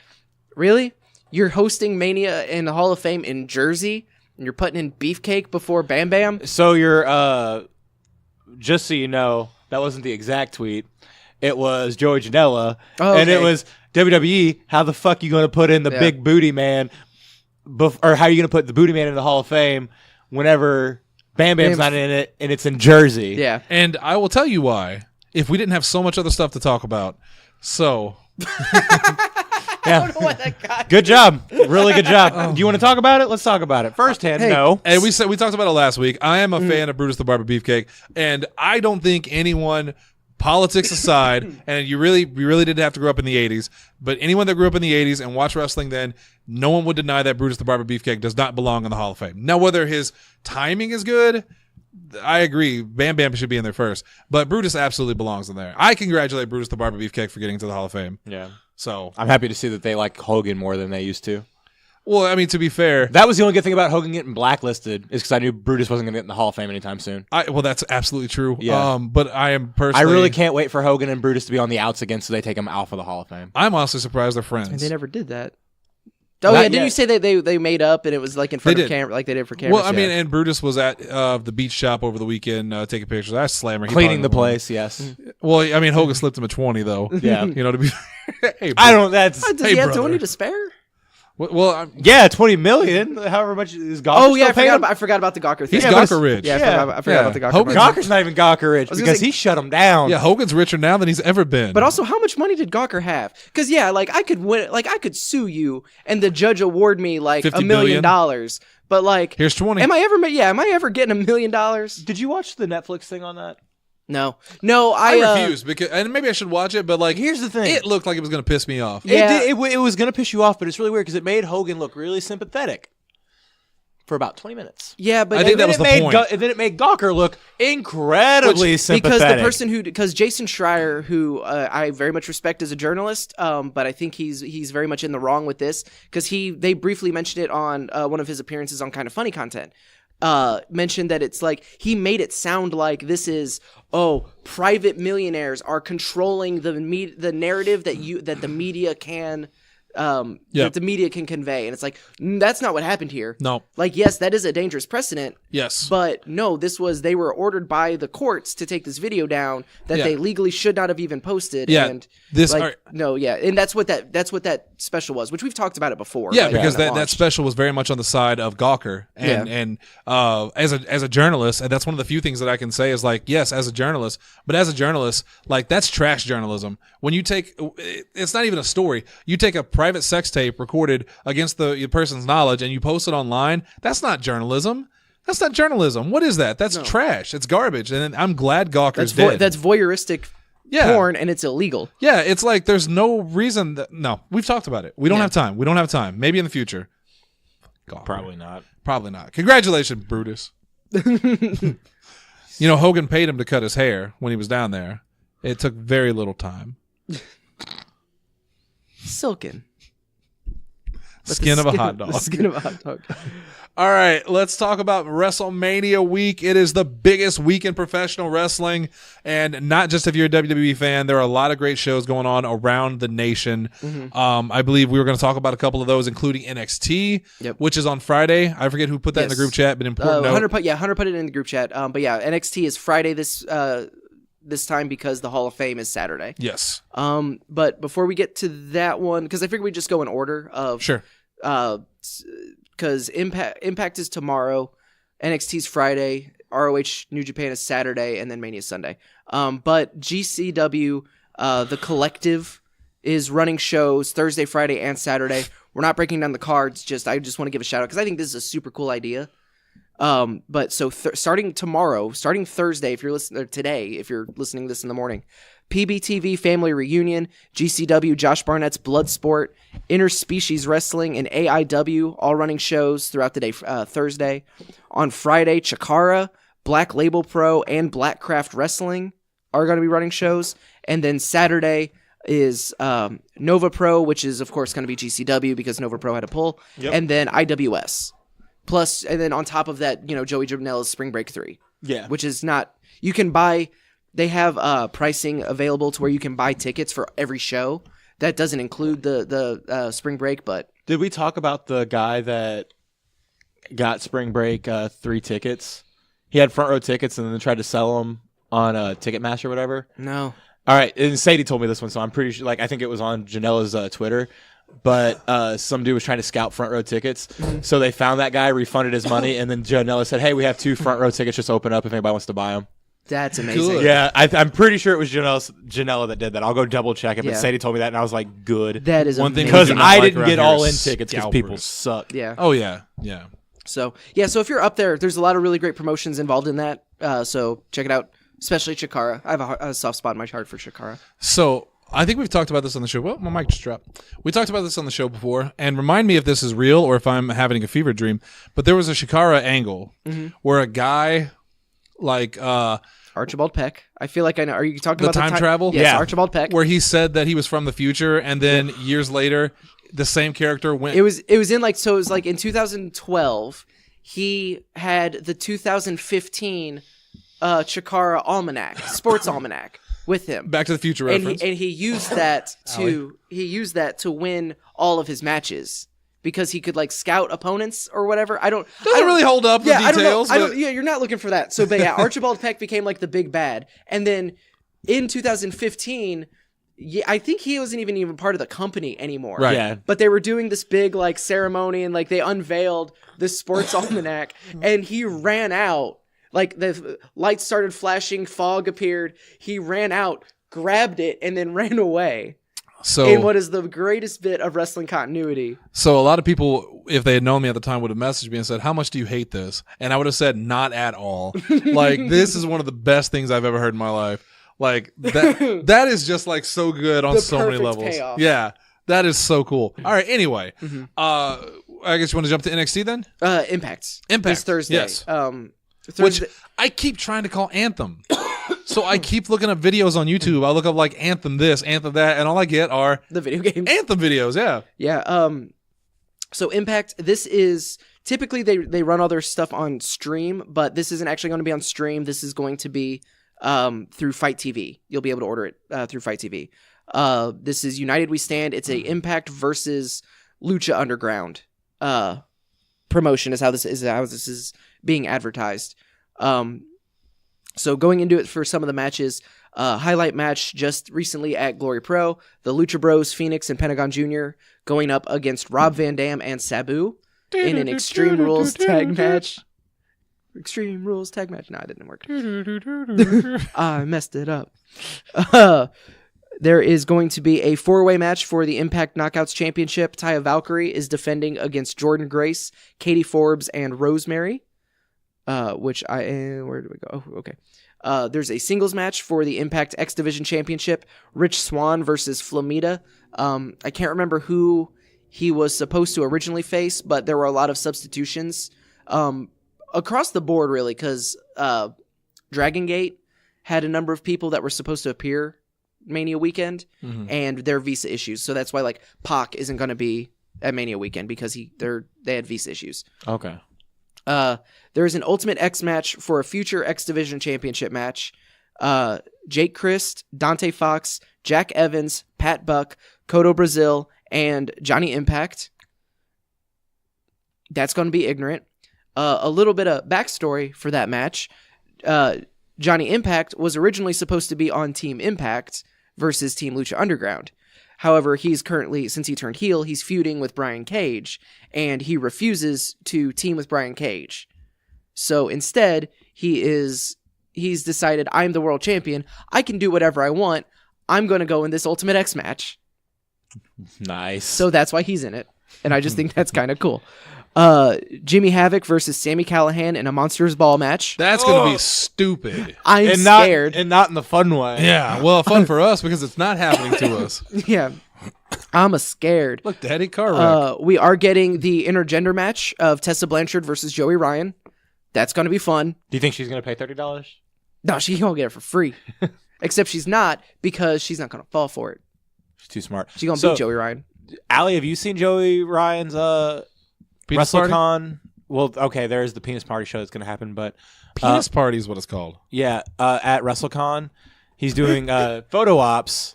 really? You're hosting Mania in the Hall of Fame in Jersey, and you're putting in Beefcake before Bam Bam? So you're just so you know, that wasn't the exact tweet. It was Joey Janela, Oh, and it okay. was WWE. How the fuck you going to put in the Yeah. big booty man, or how are you going to put the booty man in the Hall of Fame whenever Bam Bam's Bam- not in it and it's in Jersey? Yeah. And I will tell you why. If we didn't have so much other stuff to talk about. So, Yeah. What that guy? Good job, really good job. Do you want to talk about it? Let's talk about it. Firsthand, Hey. no. and we talked about it last week. I am a fan of Brutus the Barber Beefcake, and I don't think anyone, politics aside, and we really didn't have to grow up in the 80s, but anyone that grew up in the 80s and watched wrestling then, no one would deny that Brutus the Barber Beefcake does not belong in the Hall of Fame. Now, whether his timing is good, I agree. Bam Bam should be in there first, but Brutus absolutely belongs in there. I congratulate Brutus the Barber Beefcake for getting into the Hall of Fame. Yeah. So, I'm happy to see that they like Hogan more than they used to. well, I mean, to be fair, That was the only good thing about Hogan getting blacklisted, is because I knew Brutus wasn't going to get in the Hall of Fame anytime soon. well, that's absolutely true. Yeah. But I am I personally, really can't wait for Hogan and Brutus to be on the outs again, so they take him out for the Hall of Fame. I'm honestly surprised they're friends. And they never did that. Oh, Not yeah, didn't yet. you say that they made up and it was like in front They of did. camera, like they did for cameras? Well, I mean, and Brutus was at the beach shop over the weekend taking pictures. I slammer. He Cleaning probably the won. place, yes. Well, I mean, Hogan slipped him a 20 though. Yeah. You know, to be. Hey, I bro. don't. That's Does Hey, he have brother. 20 to spare? Well, Yeah, 20 million. However much is Gawker. Oh yeah, still paying him? I forgot about the Gawker thing. he's Gawker rich. Yeah, I forgot about the Gawker. Hogan's- part. Gawker's not even Gawker rich gonna because say- he shut him down. Yeah, Hogan's richer now than he's ever been. But also, how much money did Gawker have? Because like I could win, like I could sue you, and the judge award me like $50 $1 million. But like, here's 20. am I ever getting $1 million? Did you watch the Netflix thing on that? No, I refuse because, and maybe I should watch it, but like, Here's the thing. it looked like it was going to piss me off. Yeah. It was going to piss you off, but it's really weird because it made Hogan look really sympathetic for about 20 minutes. Yeah, but I think that was the point. And then it made Gawker look incredibly sympathetic. because Jason Schreier, who I very much respect as a journalist, but I think he's very much in the wrong with this because they briefly mentioned it on one of his appearances on Kind of Funny Content. Mentioned that it's like he made it sound like this is private millionaires are controlling the narrative that the media can that the media can convey, and it's like that's not what happened here. No. Like yes, that is a dangerous precedent. Yes. But no, they were ordered by the courts to take this video down that they legally should not have even posted. Yeah, and and that's what that special was, which we've talked about it before. Yeah, like, because when it that launched. special was very much on the side of Gawker, and as a journalist, and that's one of the few things that I can say is like, yes, as a journalist, like that's trash journalism. When you take, it's not even a story. You take a private sex tape recorded against the person's knowledge and you post it online. That's not journalism. That's not journalism. What is that? That's trash. It's garbage. And I'm glad Gawker's dead. That's voyeuristic porn, and it's illegal. Yeah, it's like there's no reason no, we've talked about it. We don't have time. Maybe in the future. Gawker. Probably not. Congratulations, Brutus. Hogan paid him to cut his hair when he was down there. It took very little time. Silken. Skin of a hot dog. The skin of a hot dog. All right, let's talk about WrestleMania week. It is the biggest week in professional wrestling, and not just if you're a WWE fan. There are a lot of great shows going on around the nation. Mm-hmm. I believe we were going to talk about a couple of those, including NXT, which is on Friday. I forget who put that in the group chat, but important note. Hunter put it in the group chat. But yeah, NXT is Friday this time because the Hall of Fame is Saturday. Yes. But before we get to that one, because I figured we'd just go in order of sure. Because Impact is tomorrow, NXT's Friday, ROH New Japan is Saturday, and then Mania is Sunday. But GCW, the Collective, is running shows Thursday, Friday, and Saturday. We're not breaking down the cards. I just want to give a shout out because I think this is a super cool idea. But so starting Thursday, if you're listening today, if you're listening to this in the morning, PBTV Family Reunion, GCW Josh Barnett's Bloodsport, Interspecies Wrestling, and AIW all running shows throughout the day. Thursday, on Friday, Chikara, Black Label Pro, and Blackcraft Wrestling are going to be running shows, and then Saturday is Nova Pro, which is of course going to be GCW because Nova Pro had a pull, and then IWS. Plus, and then on top of that, Joey Janela's Spring Break 3. Yeah. Which is not, you can buy, they have pricing available to where you can buy tickets for every show. That doesn't include the Spring Break, but. Did we talk about the guy that got Spring Break 3 tickets? He had front row tickets and then tried to sell them on Ticketmaster or whatever? No. All right. And Sadie told me this one, so I'm pretty sure, I think it was on Janela's Twitter. But some dude was trying to scout front row tickets, so they found that guy, refunded his money, and then Janela said, "Hey, we have 2 front row tickets. Just open up if anybody wants to buy them." That's amazing. Good. Yeah, I'm pretty sure it was Janela that did that. I'll go double check it, but Sadie told me that, and I was like, "Good." That is one thing because we do not I like didn't around get here all in is tickets because scalpers. people suck. Yeah. Oh yeah. So if you're up there, there's a lot of really great promotions involved in that. So check it out, especially Chikara. I have a soft spot in my heart for Chikara. So I think we've talked about this on the show. Well, my mic just dropped. We talked about this on the show before, and remind me if this is real or if I'm having a fever dream. But there was a Chikara angle where a guy like Archibald Peck. I feel like I know. Are you talking the about time travel? Yes, Yeah. Archibald Peck. Where he said that he was from the future, and then years later, the same character went. It was in in 2012. He had the 2015 Chikara Almanac, Sports Almanac, with him. Back to the Future reference. And he used that to win all of his matches because he could scout opponents or whatever. I don't really hold up the details. I don't know. You're not looking for that. So, but yeah, Archibald Peck became the big bad, and then in 2015, Yeah, I think he wasn't even part of the company anymore. Right. Yeah. But they were doing this big like ceremony and like they unveiled the sports almanac and he ran out. Like the lights started flashing, fog appeared. He ran out, grabbed it, and then ran away. So In what is the greatest bit of wrestling continuity. So a lot of people, if they had known me at the time, would have messaged me and said, "How much do you hate this?" And I would have said, "Not at all." Like, this is one of the best things I've ever heard in my life. Like that is just like so good on The so many perfect levels. payoff. Yeah, that is so cool. All right. Anyway, I guess you want to jump to NXT then. Impact. Impact, This Thursday. yes. Which Thursday. I keep trying to call Anthem. So I keep looking up videos on YouTube. I look up like Anthem this, Anthem that, and all I get are The video games. Anthem videos. Yeah. Yeah. So Impact, this is typically they run all their stuff on stream, but this isn't actually going to be on stream. This is going to be through Fight TV. You'll be able to order it through Fight TV. This is United We Stand. It's a Impact versus Lucha Underground promotion is how this is being advertised. So going into it for some of the matches, highlight match just recently at Glory Pro, the Lucha Bros, Phoenix and Pentagon Jr. going up against Rob Van Dam and Sabu in an Extreme Rules tag match. Extreme Rules tag match. No, it didn't work. I messed it up. There is going to be a 4-way match for the Impact Knockouts Championship. Taya Valkyrie is defending against Jordan Grace, Katie Forbes, and Rosemary. Where do we go? Oh, okay. There's a singles match for the Impact X Division Championship. Rich Swann versus Flamita. I can't remember who he was supposed to originally face, but there were a lot of substitutions across the board, really, because Dragon Gate had a number of people that were supposed to appear Mania weekend, and their visa issues. So that's why like Pac isn't going to be at Mania weekend because they had visa issues. Okay. There is an Ultimate X match for a future X Division Championship match. Jake Christ, Dante Fox, Jack Evans, Pat Buck, Cotto Brazil, and Johnny Impact. That's going to be Ignorant. A little bit of backstory for that match. Johnny Impact was originally supposed to be on Team Impact versus Team Lucha Underground. However, he's currently, since he turned heel, he's feuding with Brian Cage, and he refuses to team with Brian Cage. So instead, he's decided, I'm the world champion, I can do whatever I want, I'm going to go in this Ultimate X match. Nice. So that's why he's in it, and I just think that's kind of cool. Jimmy Havoc versus Sami Callihan in a Monsters Ball match. That's going to be stupid. I'm scared. And not in the fun way. Yeah. Well, fun for us because it's not happening to us. Yeah. I'm scared. Look, Daddy, car wreck. We are getting the intergender match of Tessa Blanchard versus Joey Ryan. That's going to be fun. Do you think she's going to pay $30? No, she won't get it for free. Except she's not, because she's not going to fall for it. She's too smart. She's going to beat Joey Ryan. Allie, have you seen Joey Ryan's Penis party? WrestleCon? Well, okay, there's the penis party show that's going to happen, but Penis party is what it's called. yeah, at WrestleCon, he's doing photo ops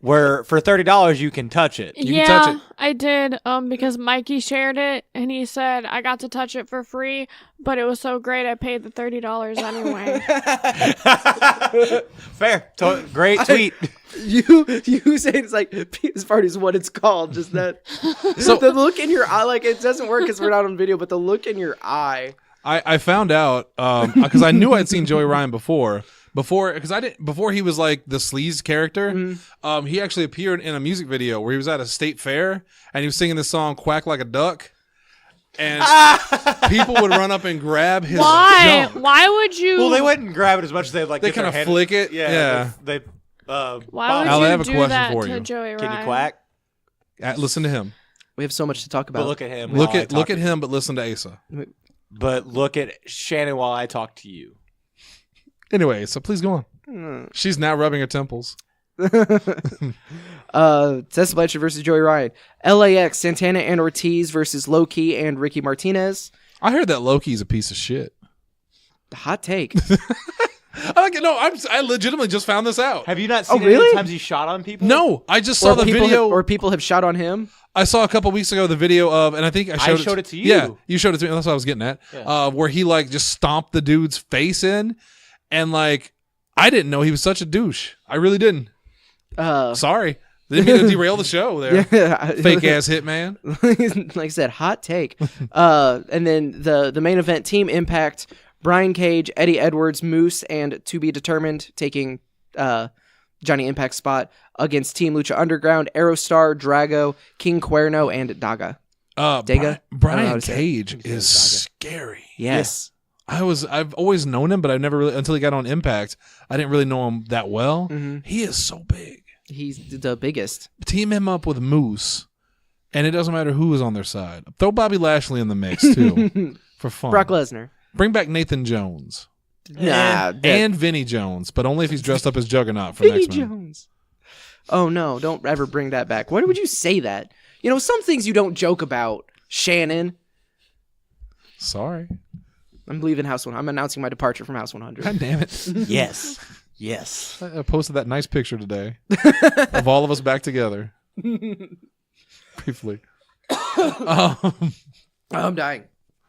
where for $30 you can touch it. You can touch it. I did because Mikey shared it and he said I got to touch it for free, but it was so great I paid the $30 anyway. Fair. Great tweet. You say it's like penis party is what it's called. Just that. So the look in your eye, like it doesn't work because we're not on video, but the look in your eye. I found out because I knew I'd seen Joey Ryan before he was like the sleaze character. He actually appeared in a music video where he was at a state fair and he was singing this song "Quack Like a Duck," and people would run up and grab his Why? junk. Why would you? Well, they wouldn't grab it as much as they'd like. They get their kind of hand- flick it. Yeah. Yeah. Why would Al, I you have a do question that for to you. Joey Ryan? Can you quack? Listen to him. We have so much to talk about. But look at him. Look while I at talk to him, but listen to Asa. But look at Shannon while I talk to you. Anyway, so please go on. She's now rubbing her temples. Tessa Blanchard versus Joey Ryan. LAX, Santana and Ortiz versus Low-Key and Ricky Martinez. I heard that Loki's a piece of shit. Hot take. I legitimately just found this out. Have you not seen really? any times he shot on people? No, I just saw the video. or people have shot on him. I saw a couple weeks ago the video of, and I think I showed it to you. Yeah, you showed it to me. That's what I was getting at. Yeah. Where he like just stomped the dude's face in, and like I didn't know he was such a douche. I really didn't. Sorry. Didn't mean to derail the show there. Fake ass hitman. Like I said, hot take. And then the main event, Team Impact, Brian Cage, Eddie Edwards, Moose, and To Be Determined taking Johnny Impact's spot against Team Lucha Underground, Aerostar, Drago, King Cuerno, and Daga. Daga? Brian Cage is scary. Yes. I've always known him, but I've never really, until he got on Impact, I didn't really know him that well. Mm-hmm. He is so big. He's the biggest. Team him up with Moose, and it doesn't matter who is on their side. Throw Bobby Lashley in the mix too, for fun. Brock Lesnar. Bring back Nathan Jones. Nah. And Vinny Jones, but only if he's dressed up as Juggernaut for Vinny next month. Jones. Oh no, don't ever bring that back. Why would you say that? You know, some things you don't joke about, Shannon. Sorry. I'm leaving House 100. I'm announcing my departure from House 100. God damn it. Yes. Yes. I posted that nice picture today of all of us back together. Briefly. I'm dying.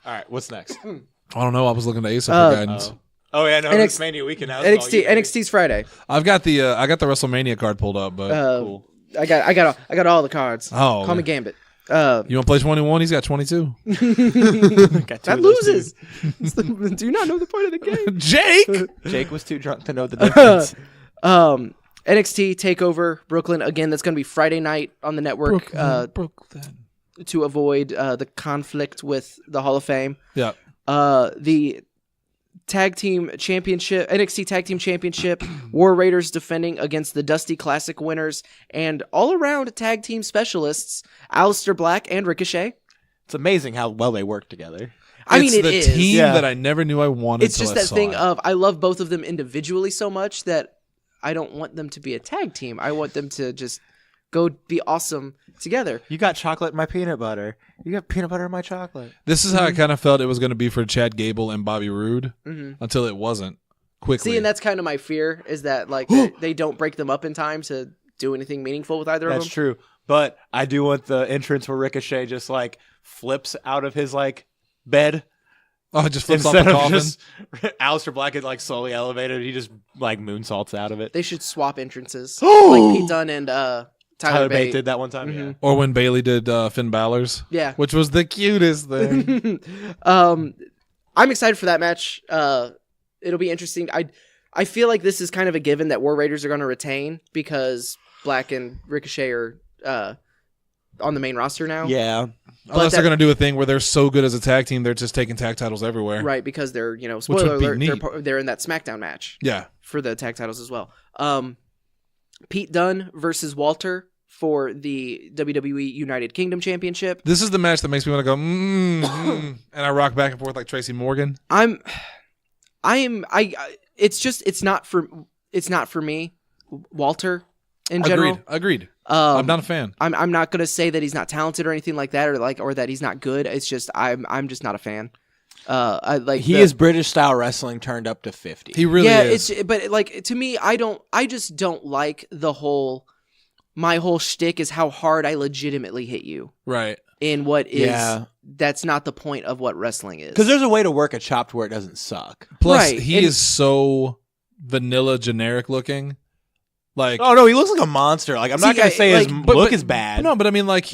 All right. What's next? I don't know. I was looking to Asa for guidance. Oh yeah, no. NXT Mania weekend. NXT's Friday. I've got the WrestleMania card pulled up, but Cool. I got all the cards. Oh, Call me okay. Gambit. You want to play 21? He's got 22. That loses. Do you not know the point of the game? Jake. Jake was too drunk to know the difference. NXT Takeover Brooklyn again. That's going to be Friday night on the network. Brooklyn. To avoid the conflict with the Hall of Fame. Yeah. The Tag Team Championship, NXT Tag Team Championship, War Raiders defending against the Dusty Classic winners and all-around tag team specialists, Aleister Black and Ricochet. It's amazing how well they work together. I mean, It's it the is. team Yeah. that I never knew I wanted. It's just till I that saw thing it. of I love both of them individually so much that I don't want them to be a tag team. I want them to just go be awesome together. You got chocolate in my peanut butter. You got peanut butter in my chocolate. This is how I kind of felt it was going to be for Chad Gable and Bobby Roode Mm-hmm. until it wasn't. Quickly. See, and that's kind of my fear is that like they don't break them up in time to do anything meaningful with either of That's them. true. But I do want the entrance where Ricochet just like flips out of his like bed. Oh, it just flips off Instead the of coffin. just Aleister Black is like slowly elevated. He just like moonsaults out of it. They should swap entrances, like Pete Dunne and Tyler Bate Bate. did that one time. Yeah. Or when Bailey did Finn Balor's. Yeah. Which was the cutest thing. I'm excited for that match. It'll be interesting. I feel like this is kind of a given that War Raiders are going to retain because Black and Ricochet are on the main roster now. Yeah. Unless that- they're going to do a thing where they're so good as a tag team, they're just taking tag titles everywhere. Right, because they're, you know, would spoiler be alert, neat. they're in that SmackDown match Yeah. for the tag titles as well. Pete Dunne versus Walter for the WWE United Kingdom Championship. This is the match that makes me want to go, and I rock back and forth like Tracy Morgan. It's not for me, Walter, in general. Agreed. I'm not a fan. I'm not gonna say that he's not talented or anything like that, or that he's not good. It's just I'm just not a fan. He is British style wrestling turned up to 50. He really is. But like to me, I just don't like my whole shtick is how hard I legitimately hit you Right. in what is Yeah. that's not the point of what wrestling is. Because there's a way to work a chop to where it doesn't suck. Plus, Right, he and- is so vanilla generic looking. Like, Oh no, he looks like a monster. Like I'm not See, gonna say his like- look is bad. No, but I mean, like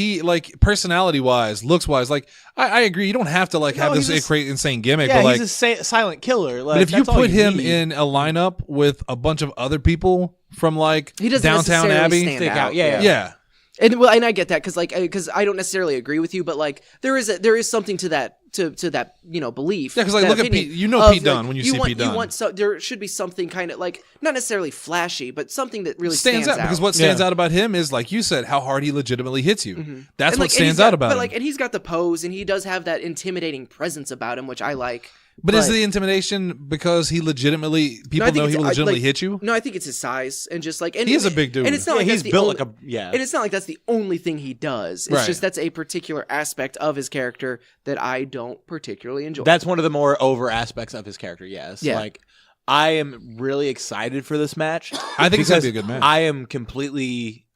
personality wise, looks wise, like I agree. You don't have to like have No, this he's a- crazy insane gimmick, yeah, but like, he's a silent killer. Like, but if you that's all put him need. in a lineup with a bunch of other people from like He doesn't Downtown necessarily Abbey, stand Stick out. out, yeah. yeah. And I get that because I don't necessarily agree with you, but like there is something to that to that belief. Yeah, 'cause, like, that look at opinion Pete- you know of, Pete Dunne when you see want, Pete Dunne. You want there should be something kind of like not necessarily flashy, but something that really stands out because what stands out about him is like you said, how hard he legitimately hits you. That's And, what like, and stands he's got- out about but him. like, and he's got the pose, and he does have that intimidating presence about him, which I like. But is the intimidation because he legitimately No, I think know he it's- will I- legitimately like- hit you? No, I think it's his size and just like and He is a big dude. and it's not like he's that's the built only, like a and it's not like that's the only thing he does. It's Right. just that's a particular aspect of his character that I don't particularly enjoy. That's one of the more over aspects of his character. Yes, Yeah. like I am really excited for this match. I think it's gonna because be a good match. I am completely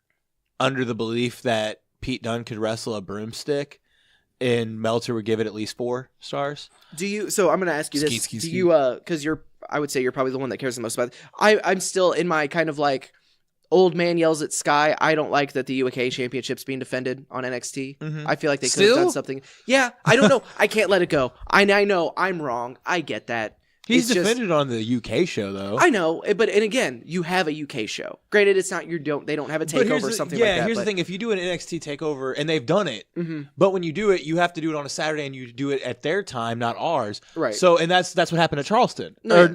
under the belief that Pete Dunne could wrestle a broomstick, and Meltzer would give it at least 4 stars. Do you? So I'm going to ask you this. Skeet, skeet, Do skeet. you? Because I would say you're probably the one that cares the most about it. I'm still in my kind of like Old man yells at Sky. I don't like that the UK Championship's being defended on NXT. Mhm. I feel like they could have Still? done something. Yeah, I don't know. I can't let it go. I know I'm wrong. I get that. He's It's just- defended on the UK show though. I know, but and again, you have a UK show. Granted, it's not they don't have a But here's takeover or the- something yeah, like that. here's but, the thing: if you do an NXT takeover, and they've done it, Mhm. but when you do it, you have to do it on a Saturday, and you do it at their time, not ours. Right. So, and that's what happened at Charleston. No,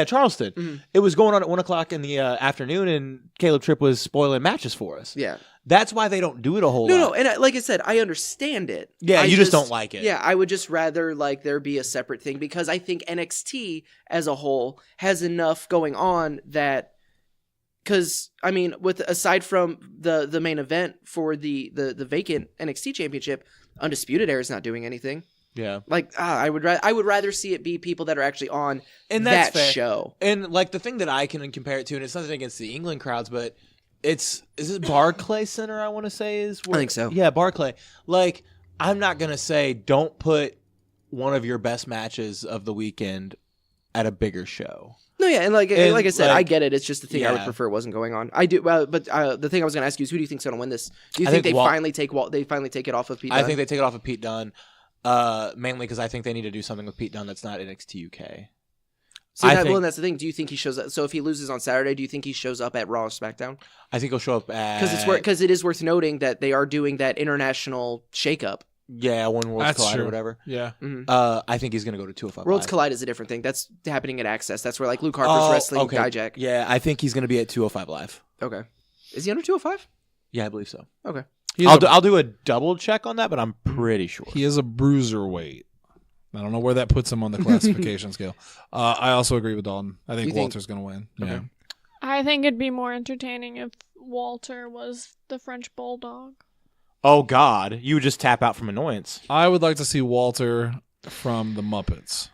Charleston. Mhm. It was going on at 1:00 in the afternoon, and Caleb Tripp was spoiling matches for us. Yeah. That's why they don't do it a whole No, lot. and like I said, I understand it. Yeah, I you just don't like it. Yeah, I would just rather like there be a separate thing because I think NXT as a whole has enough going on that because I mean, with aside from the main event for the vacant NXT championship, Undisputed Era is not doing anything. Yeah. Like I would rather see it be people that are actually on And that's that fair. show. And like the thing that I can compare it to, and it's nothing against the England crowds, but is it Barclay Center? I want to say is. Where, I think so. Yeah, Barclay. Like I'm not gonna say don't put one of your best matches of the weekend at a bigger show. No, yeah, and like I said, I like, get it. It's just the thing I would yeah. prefer wasn't going on. I do, but the thing I was going to ask you is, who do you think's going to win this? Do you I think think they finally take it off of Pete I Dunne? think they take it off of Pete Dunne, mainly because I think they need to do something with Pete Dunne that's not NXT UK. See, I well, think- and that's the thing. Do you think he shows up? So if he loses on Saturday, do you think he shows up at Raw or SmackDown? I think he'll show up at Because it is worth noting that they are doing that international shakeup. One Worlds That's Collide true. or whatever. Yeah. I think he's gonna go to 205 Worlds Live. Collide is a different thing. That's happening at Access. That's where like Luke Harper's wrestling okay. Dijak. Yeah, I think he's gonna be at 205 Live. Okay, is he under 205? Yeah, I believe so. Okay, I'll do a double check on that, but I'm pretty sure. He is a bruiserweight. I don't know where that puts him on the classification scale. I also agree with Dalton. I think You think- Walter's going to win. Okay. Yeah. I think it'd be more entertaining if Walter was the French Bulldog. Oh God, you would just tap out from annoyance. I would like to see Walter from the Muppets.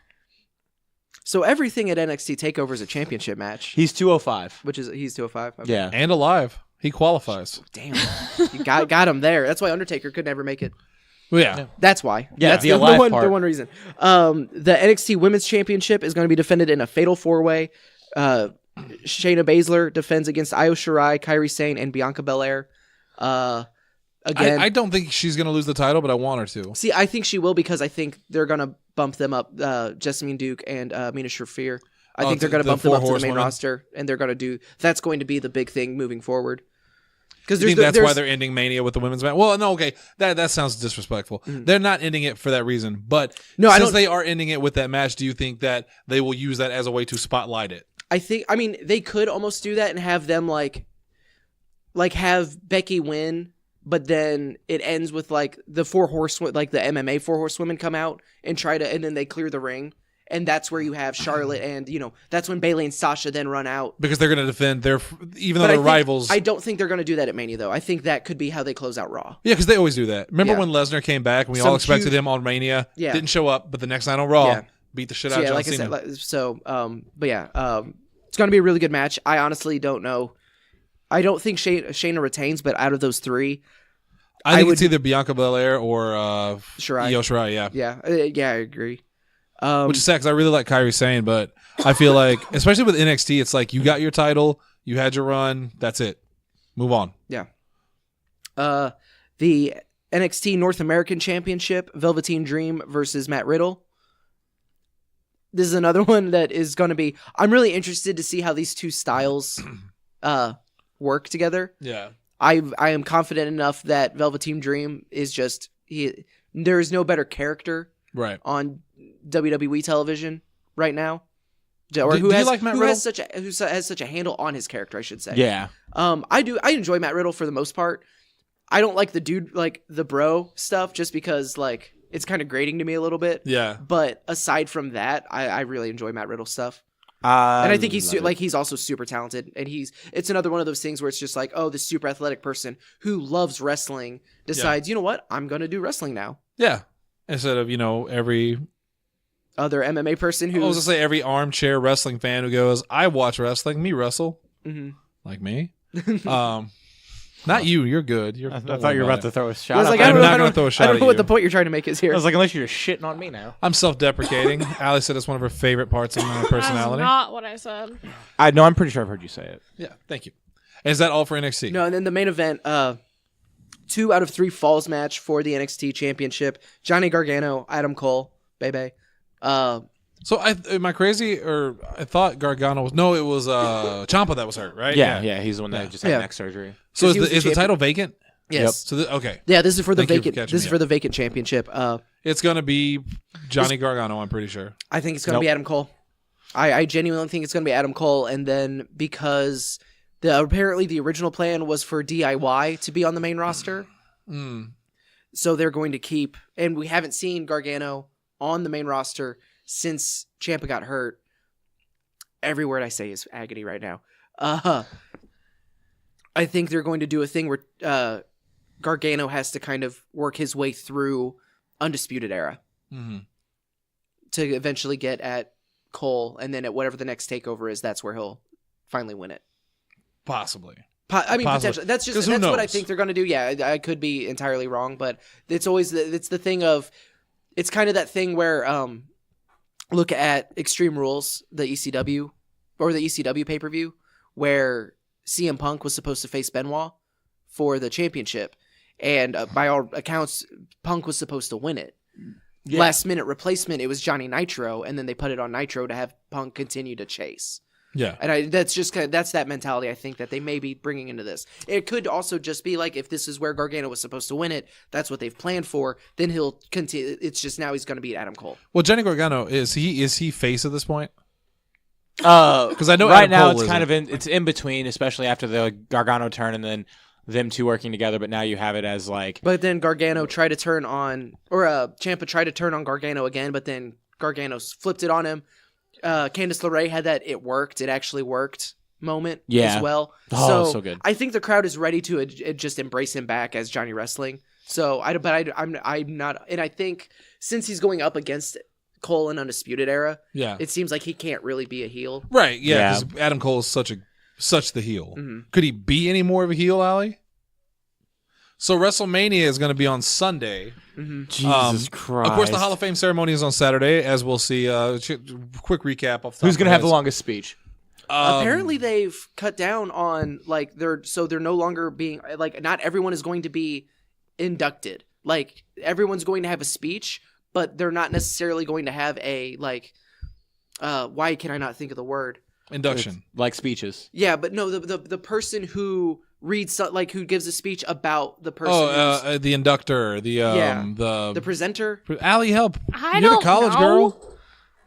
so everything at NXT Takeover is a championship match, He's 205. which is he's 205. Okay. Yeah. And alive. He qualifies. Damn, you got him there. That's why Undertaker could never make it. Well, yeah. That's why. Yeah, That's the the alive one. part. The one reason. The NXT Women's Championship is going to be defended in a fatal 4-way. Shayna Baszler defends against Io Shirai, Kairi Sane, and Bianca Belair. Again, I don't think she's going to lose the title, but I want her to. see. I think she will because I think they're going to bump them up. Jessamine Duke and Mina Shafir. I think they're going to the bump them up to the four main horsewomen? roster, and they're going to do. That's going to be the big thing moving forward. Because You think that's why they're ending Mania with the women's match? Well, no, okay. That sounds disrespectful. They're not ending it for that reason. But No, I since don't- they are ending it with that match, do you think that they will use that as a way to spotlight it? I mean, they could almost do that and have them like have Becky win, but then it ends with like the like the MMA 4 horsewomen come out and and then they clear the ring. And that's where you have Charlotte and, that's when Bayley and Sasha then run out. Because they're going to defend even though But they're rivals. I don't think they're going to do that at Mania, though. I think that could be how they close out Raw. Yeah, because they always do that. Remember Yeah. when Lesnar came back and we Some all expected huge- him on Mania? Yeah. Didn't show up, but the next night on Raw, Yeah. beat the shit So, out yeah, of John like Cena. I said, but yeah, it's going to be a really good match. I honestly don't know. I don't think Shayna retains, but out of those three, I think would- it's either Bianca Belair or Shirai. Io Shirai, yeah. yeah, I agree. Which is sad because I really like Kairi Sane, but I feel like, especially with NXT, it's like you got your title, you had your run, that's it. Move on. Yeah. The NXT North American Championship, Velveteen Dream versus Matt Riddle. This is another one that is going to be. I'm really interested to see how these two styles work together. Yeah. I am confident enough that Velveteen Dream is just there is no better character Right. on WWE television right now. Or Do you like Matt who Riddle? has such a handle on his character, I should say. Yeah. I enjoy Matt Riddle for the most part. I don't like the dude, like the bro stuff, just because like it's kind of grating to me a little bit. Yeah. But aside from that, I really enjoy Matt Riddle stuff, and I think he's also super talented. And it's another one of those things where it's just like, oh, this super athletic person who loves wrestling decides, you know what, I'm gonna do wrestling now. Yeah. Instead of, every Other MMA person I was who's gonna say every armchair wrestling fan who goes, I watch wrestling, me wrestle. Mhm. Like me. Not you, you're good. I thought you were about to throw a I shot. was out like, there. I'm I not don't gonna know, throw a shot I don't at know what you. the point you're trying to make is here. I was like, unless you're shitting on me now. I'm self-deprecating. Allie said it's one of her favorite parts of my personality. That's not what I said. I know. I'm pretty sure I've heard you say it. Yeah, thank you. Is that all for NXT? No, and then the main event, 2 out of 3 falls match for the NXT Championship. Johnny Gargano, Adam Cole, baby. So am I crazy, or I thought Gargano was? No, it was Ciampa that was hurt, right? Yeah, he's the one that just had Yeah. neck surgery. So he was is the the title vacant? Yes. So okay, Yeah, this is for the Thank you for vacant. catching This me is for the vacant championship. it's gonna be Johnny Gargano. I'm pretty sure. I think it's going to be Adam Cole. I genuinely think it's going to be Adam Cole, and then because apparently the original plan was for DIY to be on the main roster, so they're going to keep. And we haven't seen Gargano on the main roster since Ciampa got hurt. Every word I say is agony right now. I think they're going to do a thing where Gargano has to kind of work his way through Undisputed Era to eventually get at Cole, and then at whatever the next takeover is, that's where he'll finally win it. Possibly. I mean, Possibly. potentially. That's just 'Cause who that's what I knows? think they're going to do. Yeah, I could be entirely wrong, but it's always it's the thing of it's kind of that thing where look at Extreme Rules, the ECW or the ECW pay-per-view, where CM Punk was supposed to face Benoit for the championship, and by all accounts, Punk was supposed to win it. Yeah. Last minute replacement, it was Johnny Nitro, and then they put it on Nitro to have Punk continue to chase. Yeah. And that's just that's that mentality I think that they may be bringing into this. It could also just be like if this is where Gargano was supposed to win it, that's what they've planned for. Then he'll continue. It's just now he's going to beat Adam Cole. Well, Johnny Gargano is he face at this point? Because I know right Adam now Cole it's kind isn't. of it's in between, especially after the Gargano turn and then them two working together. But now you have it as like But then Gargano tried to turn on, or Ciampa tried to turn on Gargano again, but then Gargano flipped it on him. Candice LeRae had that "it worked, it actually worked" moment as well. Oh, so good. I think the crowd is ready to just embrace him back as Johnny Wrestling. So I'm not, and I think since he's going up against Cole in Undisputed Era, Yeah. it seems like he can't really be a heel. Right. Yeah. Yeah. Because Adam Cole is such the heel. Mhm. Could he be any more of a heel, Allie? So WrestleMania is going to be on Sunday. Jesus Christ. Of course, the Hall of Fame ceremony is on Saturday, as we'll see. Quick recap. Off the top Who's of going to our have the heads. longest speech? Apparently they've cut down on like they're no longer being like not everyone is going to be inducted. Like everyone's going to have a speech, but they're not necessarily going to have a like why can I not think of the word? Induction. Like speeches. Yeah, but no, the person who reads like who gives a speech about the person The inductor. the presenter. Allie, help. I You're don't the college know. girl.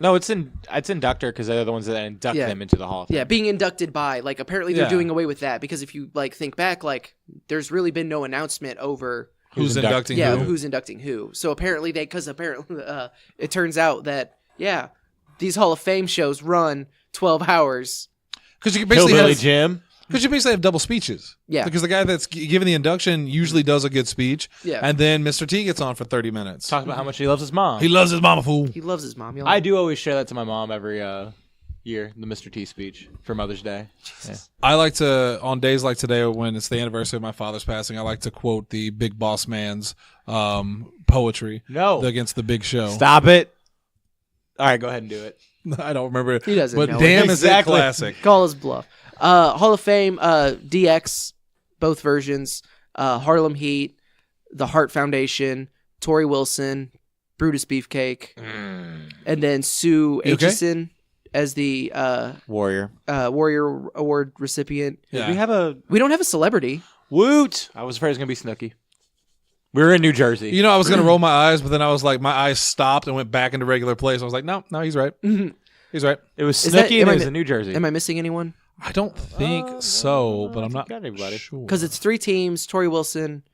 No, it's inductor because they're the ones that induct Yeah. them into the Hall of Fame. Yeah, being inducted by like apparently they're Yeah. doing away with that because if you like think back like there's really been no announcement over Who's inducting yeah, who? who's inducting who. So apparently it turns out that these Hall of Fame shows run 12 hours. Because you basically Hillbilly have, Jim. because you basically have double speeches. Yeah. Because the guy that's giving the induction usually does a good speech. Yeah. And then Mr. T gets on for 30 minutes. Talks about how much he loves his mom. He loves his mama fool. He loves his mom. Y'all. I do always share that to my mom every year, the Mr. T speech for Mother's Day. Yeah. I like to, on days like today when it's the anniversary of my father's passing, I like to quote the Big Boss Man's poetry No. against the Big Show. Stop it. All right, go ahead and do it. I don't remember it. He doesn't But know it. damn, Exactly. is it classic. Call his bluff. Hall of Fame, DX, both versions, Harlem Heat, the Hart Foundation, Tori Wilson, Brutus Beefcake, and then Sue You okay? Aitchison as the Warrior. Warrior Award recipient. Yeah. We have a We don't have a celebrity. woot. I was afraid it was going to be Snooki. We were in New Jersey. You know, I was going to roll my eyes, but then I was like, my eyes stopped and went back into regular place. I was like, no, he's right. He's right. It was Is that- Snooki am and I it was mi- in New Jersey. Am I missing anyone? I don't think so, but I'm not got anybody. sure. Because it's 3 teams: Tori Wilson,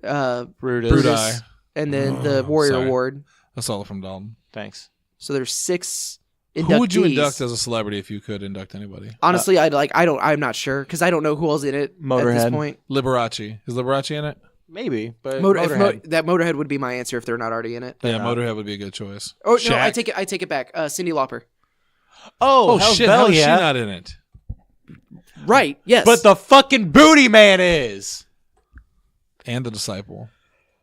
Brutus. Brutus. and then the Warrior sorry. Award. That's all from Dalton. Thanks. So there's 6 inductees. Who would you induct as a celebrity if you could induct anybody? Honestly, I'm not sure because I don't know who else in it at this Motorhead. point. Liberace. Is Liberace in it? Maybe, but Motorhead. That Motorhead would be my answer if they're not already in it. Yeah, not. Motorhead would be a good choice. Oh no, Shaq? I take it back. Cyndi Lauper. Oh, Hell's shit, Bell, how is she yeah. not in it? Right. Yes. But the fucking booty man is. And The Disciple.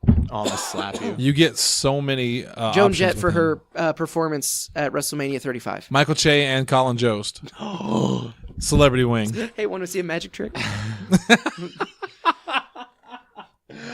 Oh, I'm gonna slap you. You get so many Joan options Jett with for him. her performance at WrestleMania 35. Michael Che and Colin Jost. Celebrity wing. Hey, want to see a magic trick?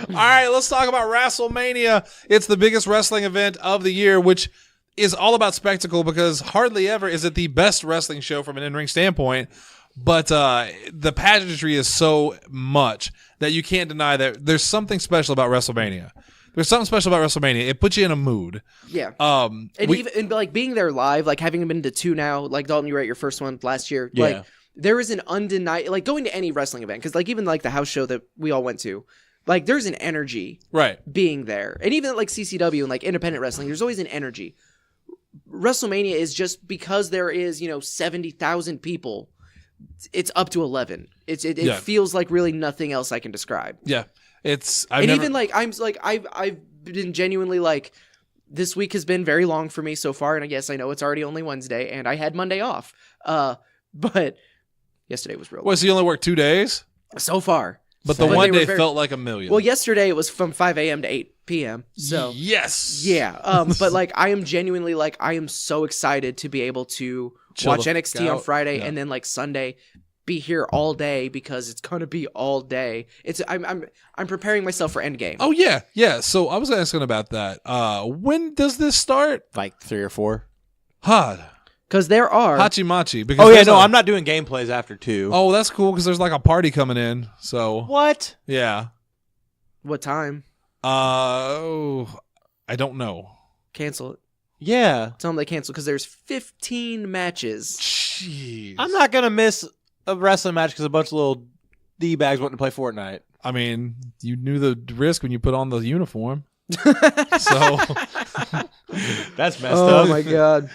All right, let's talk about WrestleMania. It's the biggest wrestling event of the year, which is all about spectacle because hardly ever is it the best wrestling show from an in-ring standpoint. But the pageantry is so much that you can't deny that there's something special about WrestleMania. There's something special about WrestleMania. It puts you in a mood. Yeah. And like being there live, like having been to 2 now, like Dalton, you were at your first one last year. Yeah. Like there is an undeniable, like going to any wrestling event, because like even like the house show that we all went to, like there's an energy being there. And even like CCW and like independent wrestling, there's always an energy. WrestleMania is just because there is, 70,000 people, it's up to 11. It feels like really nothing else I can describe. Yeah. I've been genuinely like, this week has been very long for me so far, and I guess I know it's already only Wednesday, and I had Monday off. But yesterday was real. Well, so you only worked 2 days? So far. But the one day felt like a million. Well, yesterday it was from 5 a.m. to 8 p.m. So yes. Yeah. But like I am genuinely like I am so excited to be able to watch NXT on Friday and then like Sunday be here all day because it's gonna be all day. I'm preparing myself for Endgame. Oh yeah. Yeah. So I was asking about that. When does this start? Like 3 or 4. Because there are Hachimachi. Because oh yeah, no, I'm not doing gameplays after 2. Oh, that's cool because there's like a party coming in. So what? Yeah. What time? I don't know. Cancel it. Yeah. Tell them they cancel because there's 15 matches. Jeez. I'm not gonna miss a wrestling match because a bunch of little D-bags wanting to play Fortnite. I mean, you knew the risk when you put on the uniform. So that's messed up. Oh my god.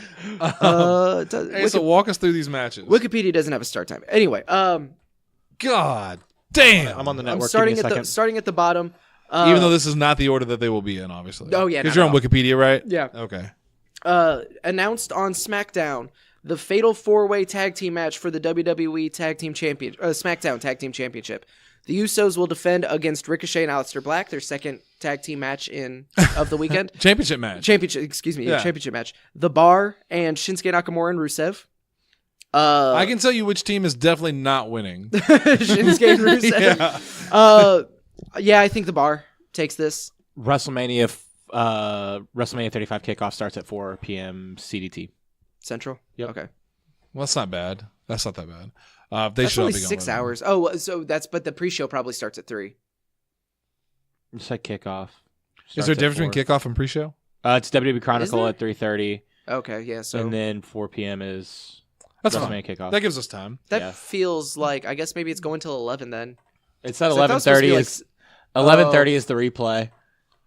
So walk us through these matches. Wikipedia doesn't have a start time. Anyway, God damn. I'm on the network. I'm starting at the bottom. Even though this is not the order that they will be in, obviously. Oh yeah, because you're on Wikipedia, right? Yeah. Okay. Announced on SmackDown, the Fatal 4-Way Tag Team match for the WWE Tag Team SmackDown Tag Team Championship. The Usos will defend against Ricochet and Aleister Black, their second tag team match of the weekend. Championship match. Championship match. The Bar and Shinsuke Nakamura and Rusev. I can tell you which team is definitely not winning. Shinsuke and Rusev. Yeah, I think the Bar takes this. WrestleMania 35 kickoff starts at 4 p.m. CDT. Central? Yep. Okay. Well, that's not bad. That's not that bad. That's only 6 hours. Oh, so but the pre-show probably starts at 3. Just like kickoff. Is there a difference between kickoff and pre-show? It's WWE Chronicle at 3:30. Okay, yeah. So and then 4 p.m. is that's WrestleMania kickoff. That gives us time. That feels like I guess maybe it's going till 11 then. It's at 11:30. 11:30 is the replay.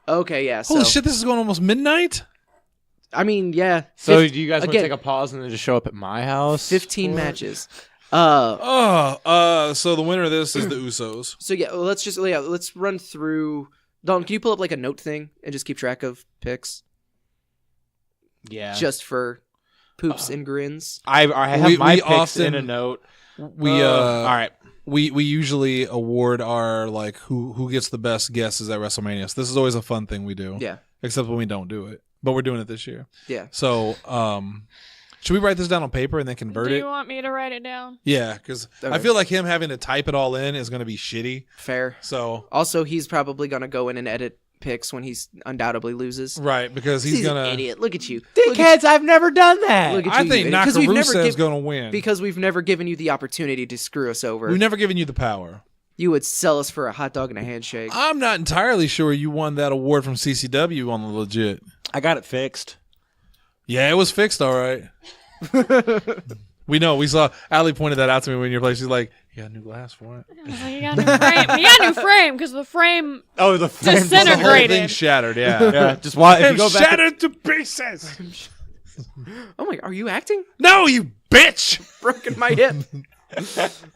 Okay, yeah. Holy shit! This is going almost midnight. I mean, yeah. So do you guys want to take a pause and then just show up at my house? 15 matches. So the winner of this is the Usos. So yeah, let's run through. Dalton, can you pull up like a note thing and just keep track of picks? Yeah. Just for poops and grins. I have my picks in a note. All right. We usually award our like who gets the best guesses at WrestleMania. So this is always a fun thing we do. Yeah. Except when we don't do it, but we're doing it this year. Yeah. So should we write this down on paper and then convert it? Do you want me to write it down? Yeah, because I feel like him having to type it all in is going to be shitty. Fair. So also, he's probably going to go in and edit picks when he's undoubtedly loses. Right, because he's going to... an idiot. Look at you. Dickheads, I've never done that. Look at I you, think Nakarusev's going to win. Because we've never given you the opportunity to screw us over. We've never given you the power. You would sell us for a hot dog and a handshake. I'm not entirely sure you won that award from CCW on the legit. I got it fixed. Yeah, it was fixed all right. We know. We saw. Allie pointed that out to me when you're place. She's like, "You got a new glass for it." I was like, you got a new frame. You got a new frame because the frame. Oh, the frame. The whole disintegrated. thing shattered. Yeah. Yeah. Just why? If you go back shattered to pieces. Oh my! Are you acting? No, you bitch. Broken my hip.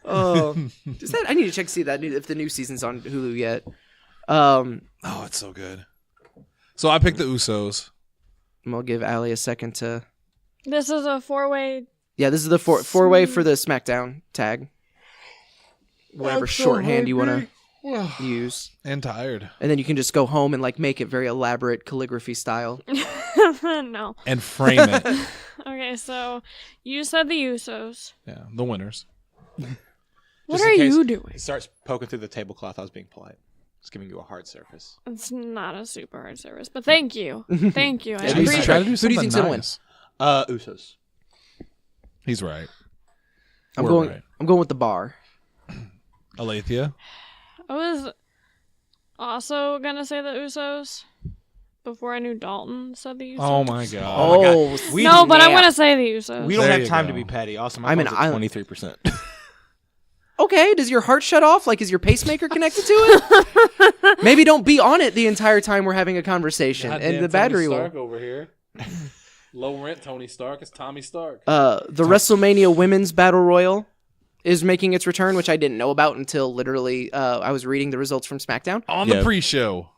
Oh, does that? I need to check to see that if the new season's on Hulu yet. Oh, it's so good. So I picked the Usos. I'm gonna give Allie a second to. This is a 4-way. Yeah, this is the four-way for the SmackDown tag. Whatever shorthand you want to use. And tired. And then you can just go home and like make it very elaborate calligraphy style. No. And frame it. Okay, so you said the Usos. Yeah, the winners. What Just are in case you doing? It starts poking through the tablecloth. I was being polite. It's giving you a hard surface. It's not a super hard service, but thank you. Thank you. I Yeah, appreciate Try it. to do Who do you something think's gonna win? nice. Usos. He's right. I'm We're going. right. I'm going with the bar. Alethea. I was also gonna say the Usos before I knew Dalton said the Usos. Oh my god. Oh, We No, but I'm snap. gonna say the Usos. We don't There have you time go. to be petty. Also, my I'm an phone's island- at 23%. Okay, does your heart shut off? Like, is your pacemaker connected to it? Maybe don't be on it the entire time we're having a conversation, and the battery will. over here. Low rent Tony Stark. It's Tommy Stark. The WrestleMania Women's Battle Royal is making its return, which I didn't know about until literally I was reading the results from SmackDown. On Yeah. the pre-show.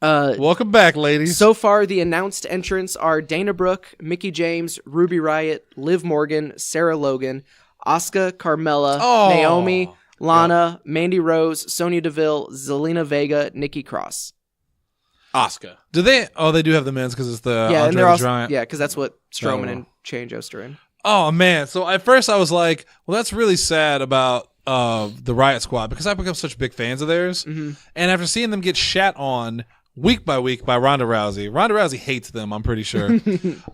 Uh, Welcome back, ladies. so far, the announced entrants are Dana Brooke, Mickie James, Ruby Riott, Liv Morgan, Sarah Logan, Asuka, Carmella, Oh. Naomi, Lana, Mandy Rose, Sonya Deville, Zelina Vega, Nikki Cross. Asuka. Do they? Oh, they do have the men's because it's the Yeah, Andre and they're the also Giant. because that's what Strowman Oh. and Shane Jost are in. Oh man! So at first I was like, "Well, that's really sad about the Riot Squad," because I've become such big fans of theirs. Mm-hmm. And after seeing them get shat on week by week by Ronda Rousey hates them. I'm pretty sure.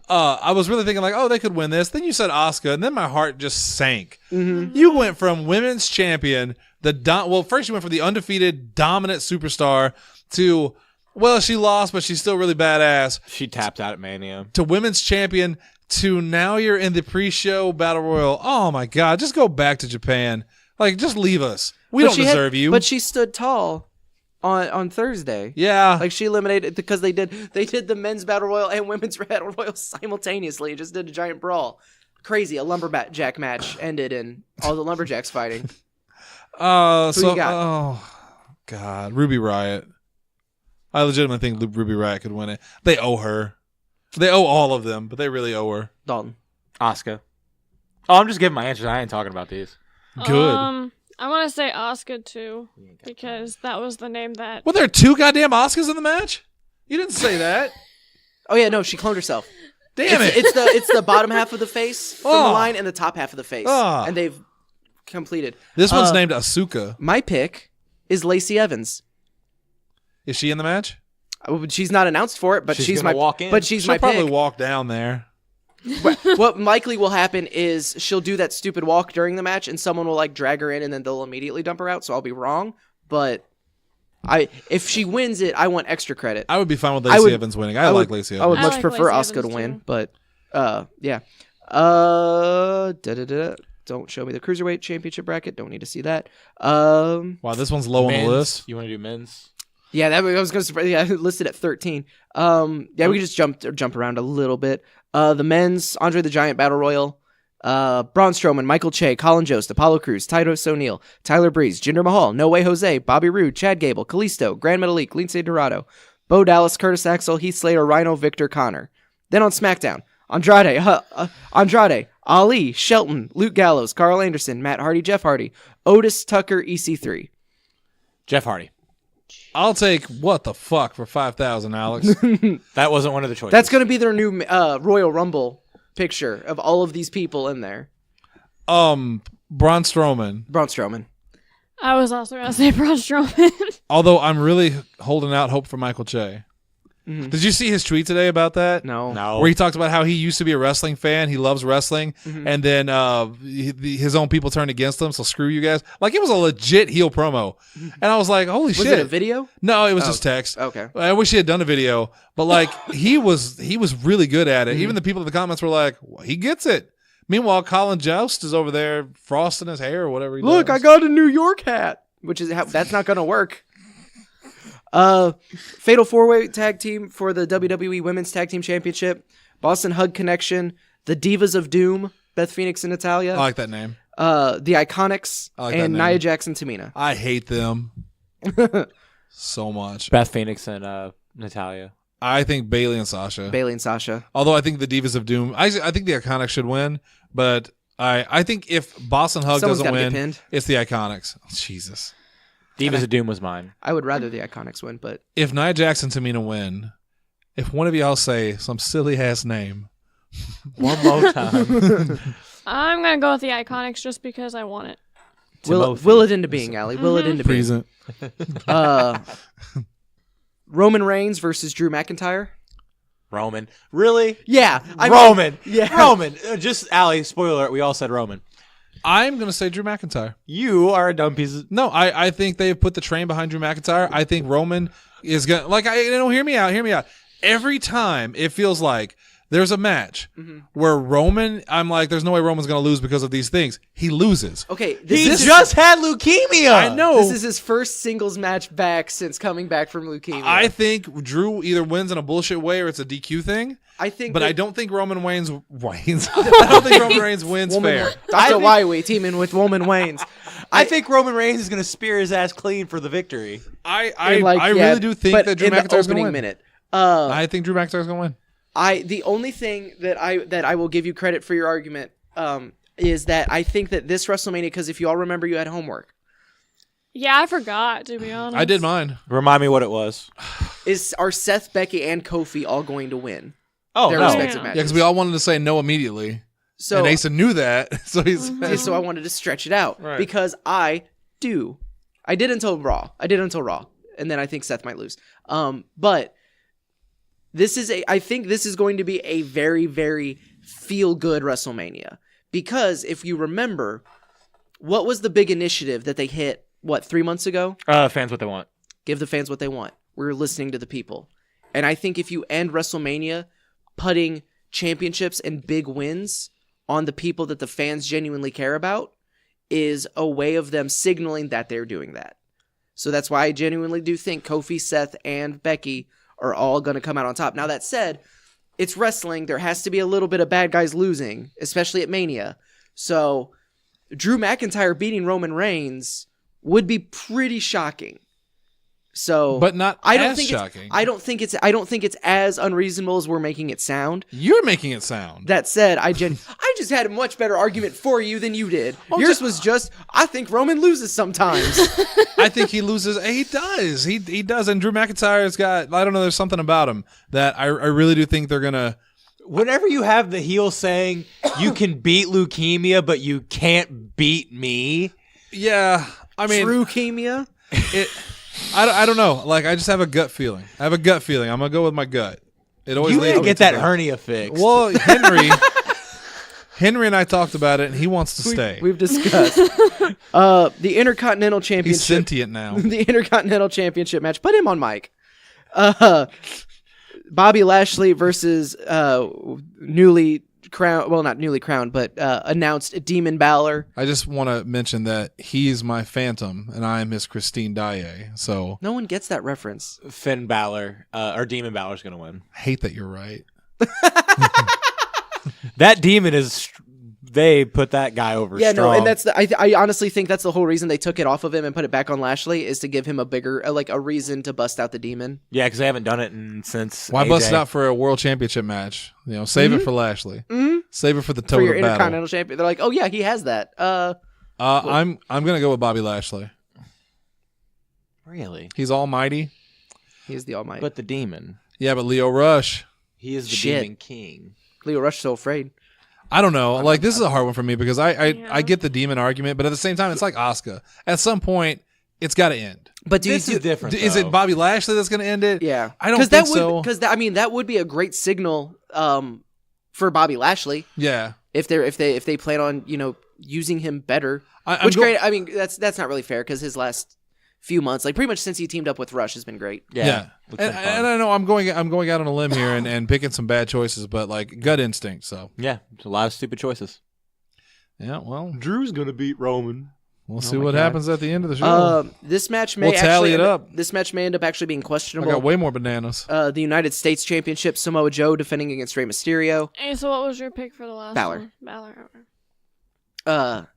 I was really thinking like, "Oh, they could win this." Then you said Asuka, and then my heart just sank. Mm-hmm. You went from women's champion, first you went from the undefeated dominant superstar to, well, she lost, but she's still really badass. She tapped out at Mania. To women's champion to now you're in the pre-show battle royal. Oh my god, just go back to Japan. Like, just leave us. We But don't she deserve you. But she stood tall on Thursday. Yeah. Like, she eliminated because they did the men's battle royal and women's battle royal simultaneously. Just did a giant brawl. Crazy. A lumberjack match ended in all the lumberjacks fighting. So you got? oh god, Ruby Riott. I legitimately think Ruby Riott could win it. They owe her. They owe all of them, but they really owe her. Dalton. Asuka. Oh, I'm just giving my answers. I ain't talking about these. Good. I want to say Asuka too, because that was the name that. Well, there are 2 goddamn Oscars in the match? You didn't say that. Oh yeah, no, she cloned herself. Damn it. It's the bottom half of the face from the Oh. line and the top half of the face, Oh. and they've completed. This one's named Asuka. My pick is Lacey Evans. Is she in the match? She's not announced for it, but She's she's gonna my walk in. But she's She'll my probably pick. walk down there. What likely will happen is she'll do that stupid walk during the match, and someone will like drag her in, and then they'll immediately dump her out. So I'll be wrong, but if she wins it, I want extra credit. I would be fine with I Lacey would- Evans winning. I like Lacey I would Evans. much like prefer Lacey Asuka to Evans, win, too. but yeah. Don't show me the cruiserweight championship bracket. Don't need to see that. Wow, this one's low on the Men's. list. You want to do men's? Yeah, I was going to. Yeah, listed at 13. Yeah, we can just jump around a little bit. The men's Andre the Giant Battle Royal. Braun Strowman, Michael Che, Colin Jost, Apollo Crews, Titus O'Neil, Tyler Breeze, Jinder Mahal, No Way Jose, Bobby Roode, Chad Gable, Kalisto, Grand Metalik, Lindsay Dorado, Bo Dallas, Curtis Axel, Heath Slater, Rhino, Victor, Connor. Then on SmackDown, Andrade, Ali, Shelton, Luke Gallows, Carl Anderson, Matt Hardy, Jeff Hardy, Otis, Tucker, EC3. Jeff Hardy. I'll take what the fuck for 5,000, Alex. That wasn't one of the choices. That's going to be their new Royal Rumble picture of all of these people in there. Braun Strowman. Braun Strowman. I was also gonna say Braun Strowman. Although I'm really holding out hope for Michael Che. Mhm. Did you see his tweet today about that? No. No. Where he talked about how he used to be a wrestling fan, he loves wrestling, Mhm. and then his own people turned against him. So screw you guys. Like, it was a legit heel promo, and I was like, "Holy Was shit!" it a video? No, it was Oh. just text. Okay. I wish he had done a video, but like he was really good at it. Even the people in the comments were like, well, "He gets it." Meanwhile, Colin Jost is over there frosting his hair or whatever. He Look, does. I got a New York hat, which is that's not going to work. Fatal 4-Way tag team for the WWE Women's Tag Team Championship. Boston Hug Connection, the Divas of Doom, Beth Phoenix and Natalia. I like that name. The Iconics I like that and name. Nia Jax and Tamina. I hate them so much. Beth Phoenix and Natalia. I think Bailey and Sasha. Bailey and Sasha. Although I think the Divas of Doom, I think the Iconics should win, but I think if Boston Hug Someone's doesn't gotta get win, pinned. it's the Iconics. Jesus. Divas of Doom was mine. I would rather the Iconics win, but If Nia Jax and Tamina win, if one of y'all say some silly ass name, One more time. I'm gonna go with the Iconics just because I want it. Will it into being, Allie. Will it into being. Present. Roman Reigns versus Drew McIntyre. Roman. Really? Yeah. Roman. yeah. Roman. Just, Allie, spoiler alert, we all said Roman. I'm going to say Drew McIntyre. You are a dumb piece of... No, I think they've put the train behind Drew McIntyre. I think Roman is going to, hear me out. Every time it feels like there's a match where Roman, I'm like, there's no way Roman's going to lose because of these things. He loses. Okay. He just had leukemia. I know. This is his first singles match back since coming back from leukemia. I think Drew either wins in a bullshit way or it's a DQ thing. I don't think Roman Reigns wins. I don't think Roman Reigns wins fair. That's why we teaming with Roman Reigns. I think Roman Reigns is going to spear his ass clean for the victory. I really do think that Drew McIntyre's going to win. Minute. I think Drew McIntyre's going to win. The only thing that I will give you credit for your argument is that I think that this WrestleMania, because if you all remember, you had homework. Yeah, I forgot, to be honest. I did mine. Remind me what it was. Are Seth, Becky, and Kofi all going to win? Oh, their no. respective Yeah, matches? because we all wanted to say no immediately. So, and Asa knew that, so he's so I wanted to stretch it out Right. because I did until Raw. And then I think Seth might lose. But I think this is going to be a very, very feel-good WrestleMania. Because if you remember, what was the big initiative that they hit, 3 months ago? Fans what they want. Give the fans what they want. We're listening to the people. And I think if you end WrestleMania putting championships and big wins on the people that the fans genuinely care about is a way of them signaling that they're doing that. So that's why I genuinely do think Kofi, Seth, and Becky are all going to come out on top. Now, that said, it's wrestling. There has to be a little bit of bad guys losing, especially at Mania. So Drew McIntyre beating Roman Reigns would be pretty shocking. So, but not shocking. I don't think it's as unreasonable as we're making it sound. You're making it sound. That said, I just had a much better argument for you than you did. Yours was just, I think Roman loses sometimes. I think he loses. He does. He does. And Drew McIntyre's got, I don't know, there's something about him that I really do think they're going to. Whenever you have the heel saying, you can beat leukemia, but you can't beat me. Yeah. I mean. Leukemia? I don't know. Like, I just have a gut feeling. I'm going to go with my gut. It always You need leads to me get to that that. hernia fixed. Well, Henry and I talked about it, and he wants to stay. We've discussed. The Intercontinental Championship. He's sentient now. The Intercontinental Championship match. Put him on mic. Bobby Lashley versus newly crowned, well, not newly crowned, but announced Demon Balor. I just want to mention that he's my Phantom, and I am his Christine Daae. So No one gets that reference. Finn Balor, or Demon Balor's going to win. I hate that you're right. That demon is... They put that guy over strong. No, and that's I honestly think that's the whole reason they took it off of him and put it back on Lashley is to give him a bigger, a reason to bust out the demon. Yeah, because they haven't done it since Why AJ. bust it out for a world championship match? You know, save it for Lashley. Mm-hmm. Save it for the For total your battle. Intercontinental Champion. They're like, oh yeah, he has that. I'm gonna go with Bobby Lashley. Really? He's almighty. He's the Almighty. But the demon. Yeah, but Leo Rush. He is the Shit. demon king. Leo Rush so afraid. I don't know. Like, this is a hard one for me because I get the demon argument, but at the same time, it's like Asuka. At some point, it's got to end. But This is different, Is it Bobby Lashley that's going to end it? Yeah, I don't think so. Because that would be a great signal for Bobby Lashley Yeah. if they plan on using him better. I'm Which go- great. I mean, that's not really fair because his last few months, like pretty much since he teamed up with Rush, has been great. Yeah. It's been fun. And I know I'm going out on a limb here and picking some bad choices, but like gut instinct. So Yeah, it's a lot of stupid choices. yeah, well, Drew's going to beat Roman. we'll see my what God. happens at the end of the show. This match may We'll tally it up. This match may end up actually being I questionable. got way more bananas. The United States Championship, Samoa Joe defending against Rey Mysterio. Hey, so what was your pick for the last Balor. one? Balor.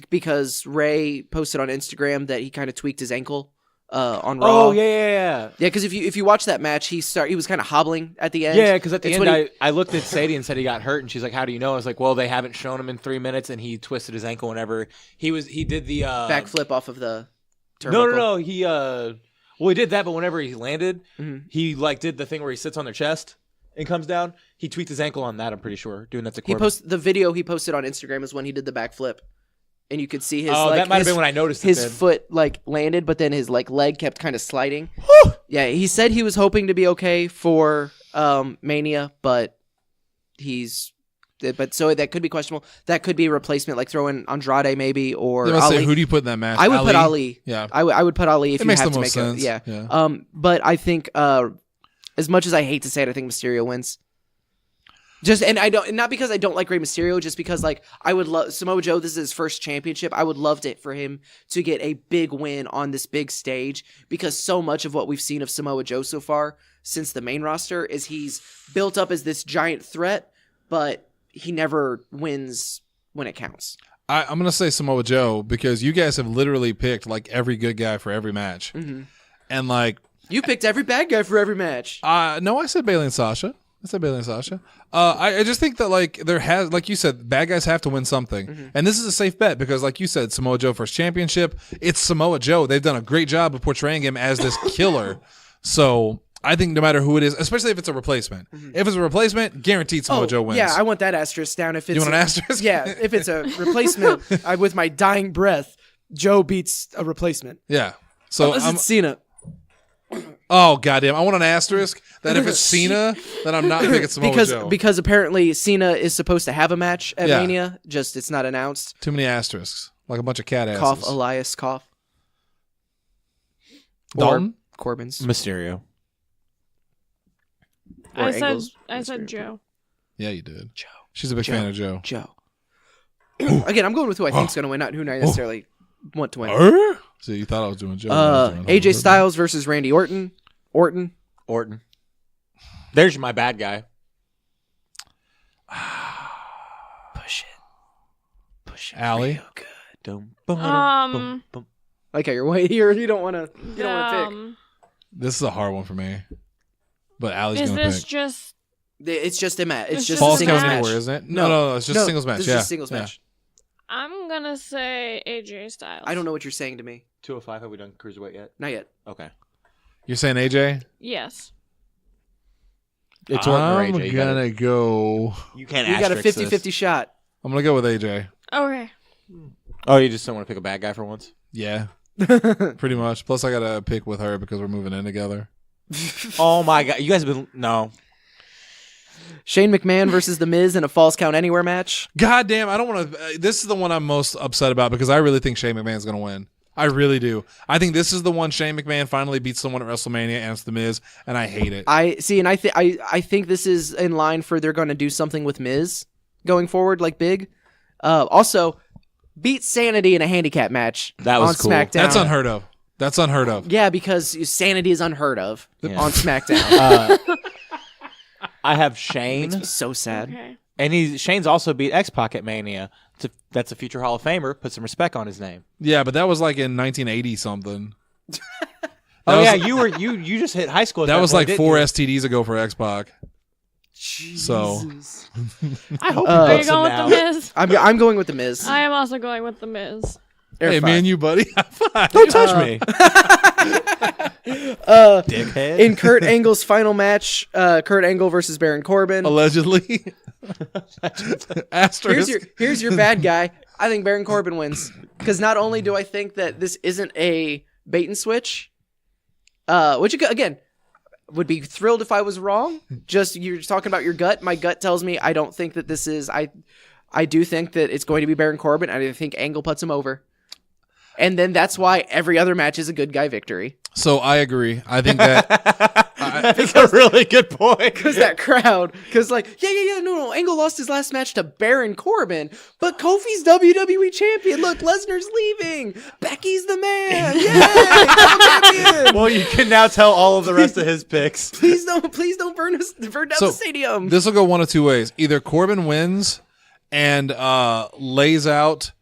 Because Ray posted on Instagram that he kind of tweaked his ankle on Raw. Oh, yeah. Yeah, because if you watch that match, he was kind of hobbling at the end. Yeah, because at the It's end, when I looked at Sadie and said he got hurt, and she's like, "How do you know?" I was like, "Well, they haven't shown him in 3 minutes, and he twisted his ankle whenever he did the backflip off of the No, turnbuckle. he he did that, but whenever he landed, Mhm. he did the thing where he sits on their chest and comes down. He tweaked his ankle on that. I'm pretty sure doing that to He Corbin. the video he posted on Instagram is when he did the backflip and you could see his that might have been when I noticed his it. foot landed, but then his leg kept kind of sliding. Yeah, he said he was hoping to be okay for Mania, but so that could be questionable. That could be a replacement, like throwing Andrade maybe or I was Ali. say, who do you put in that match? I would put Ali. Yeah, I would put Ali if it you makes have the to most make sense. yeah. But I think as much as I hate to say it, I think Mysterio wins. Not because I don't like Rey Mysterio, just because like I would love Samoa Joe. This is his first championship. I would love for him to get a big win on this big stage, because so much of what we've seen of Samoa Joe so far since the main roster is he's built up as this giant threat, but he never wins when it counts. I'm gonna say Samoa Joe because you guys have literally picked like every good guy for every match, and like you picked every bad guy for every match. No, I said Bayley and Sasha. I just think that like like you said, bad guys have to win something, and this is a safe bet because like you said, Samoa Joe first championship. It's Samoa Joe. They've done a great job of portraying him as this killer. So I think no matter who it is, especially if it's a replacement, if it's a replacement, guaranteed Samoa Joe wins. Yeah, I want that asterisk down. If it's you want an asterisk? Yeah, if it's a replacement, with my dying breath, Joe beats a replacement. Yeah. So Unless it's Cena. Oh goddamn! I want an asterisk that if it's Cena, then I'm not picking Samoa Joe. Because apparently Cena is supposed to have a match at Mania, just it's not announced. Too many asterisks, like a bunch of cat asses. Cough, Elias, cough. Dalton, or Corbin's. Mysterio. Or I said Joe. Yeah, you did. Joe. She's a big fan of Joe. Again, I'm going with who I think's going to win, not who I necessarily want to win. So you thought I was doing Joe? AJ Styles versus Randy Orton. Orton. There's my bad guy. Push it. Allie. Real good. Like you're way here. You don't want to. You don't want to pick. This is a hard one for me, but Allie's is gonna this pick. just? It's just a match. It's just a Falls singles count match. anywhere, isn't it? No, it's just a singles match. This is just a singles match. I'm gonna say AJ Styles. I don't know what you're saying to me. 205. Have we done cruiserweight yet? Not yet. Okay. You're saying AJ? Yes. It's Orton or I'm AJ. gonna go. You can't. You got a asterisk 50-50 this. shot. I'm gonna go with AJ. Okay. Oh, you just don't want to pick a bad guy for once? Yeah, pretty much. Plus, I gotta pick with her because we're moving in together. Oh my god, you guys have been Shane McMahon versus The Miz in a Falls Count Anywhere match. God damn, I don't want to. This is the one I'm most upset about because I really think Shane McMahon's gonna win. I really do. I think this is the one Shane McMahon finally beats someone at WrestleMania, and it's The Miz, and I hate it. I think this is in line for they're going to do something with Miz going forward, like big. Also, beat Sanity in a handicap match. That was on cool. SmackDown. That's unheard of. Yeah, because Sanity is unheard of on SmackDown. I have Makes Shane, me so sad. Okay. and Shane's also beat X-Pac at Mania. That's a future Hall of Famer. Put some respect on his name. Yeah, but that was like in 1980 something. You just hit high school. At That was point, like 4 didn't STDs ago for X-Pac. So you? I hope Are he you puts going him with now. The Miz? I'm going with The Miz. I am also going with The Miz. Air hey, five. me and you, buddy. High five. Don't touch me, dickhead. In Kurt Angle's final match, Kurt Angle versus Baron Corbin. Allegedly. Asterisk. Here's your bad guy. I think Baron Corbin wins because not only do I think that this isn't a bait and switch, which again would be thrilled if I was wrong. Just you're talking about your gut. My gut tells me I don't think that this is. I do think that it's going to be Baron Corbin. I think Angle puts him over, and then that's why every other match is a good guy victory. So I agree. I think that That's a really good point. Because that crowd, no, Angle lost his last match to Baron Corbin, but Kofi's WWE champion. Look, Lesnar's leaving. Becky's the man. Yay, double champion. Well, you can now tell all of the rest of his picks. Please don't burn down the stadium. this will go one of two ways. Either Corbin wins and lays out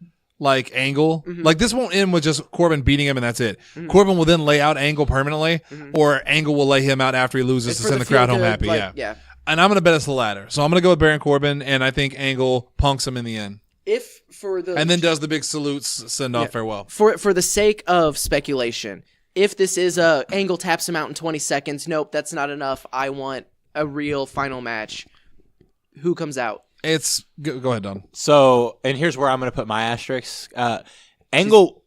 like Angle. Like this won't end with just Corbin beating him and that's it. Corbin will then lay out Angle permanently, or Angle will lay him out after he loses It's to for send the the crowd home feel-good, happy. like, Yeah. And I'm going to bet it's the latter. So I'm going to go with Baron Corbin, and I think Angle punks him in the end. And then does the big salutes, send off farewell. For the sake of speculation, if this is Angle taps him out in 20 seconds, nope, that's not enough. I want a real final match. Who comes out? Go ahead, Don. So, and here's where I'm going to put my asterisk. Angle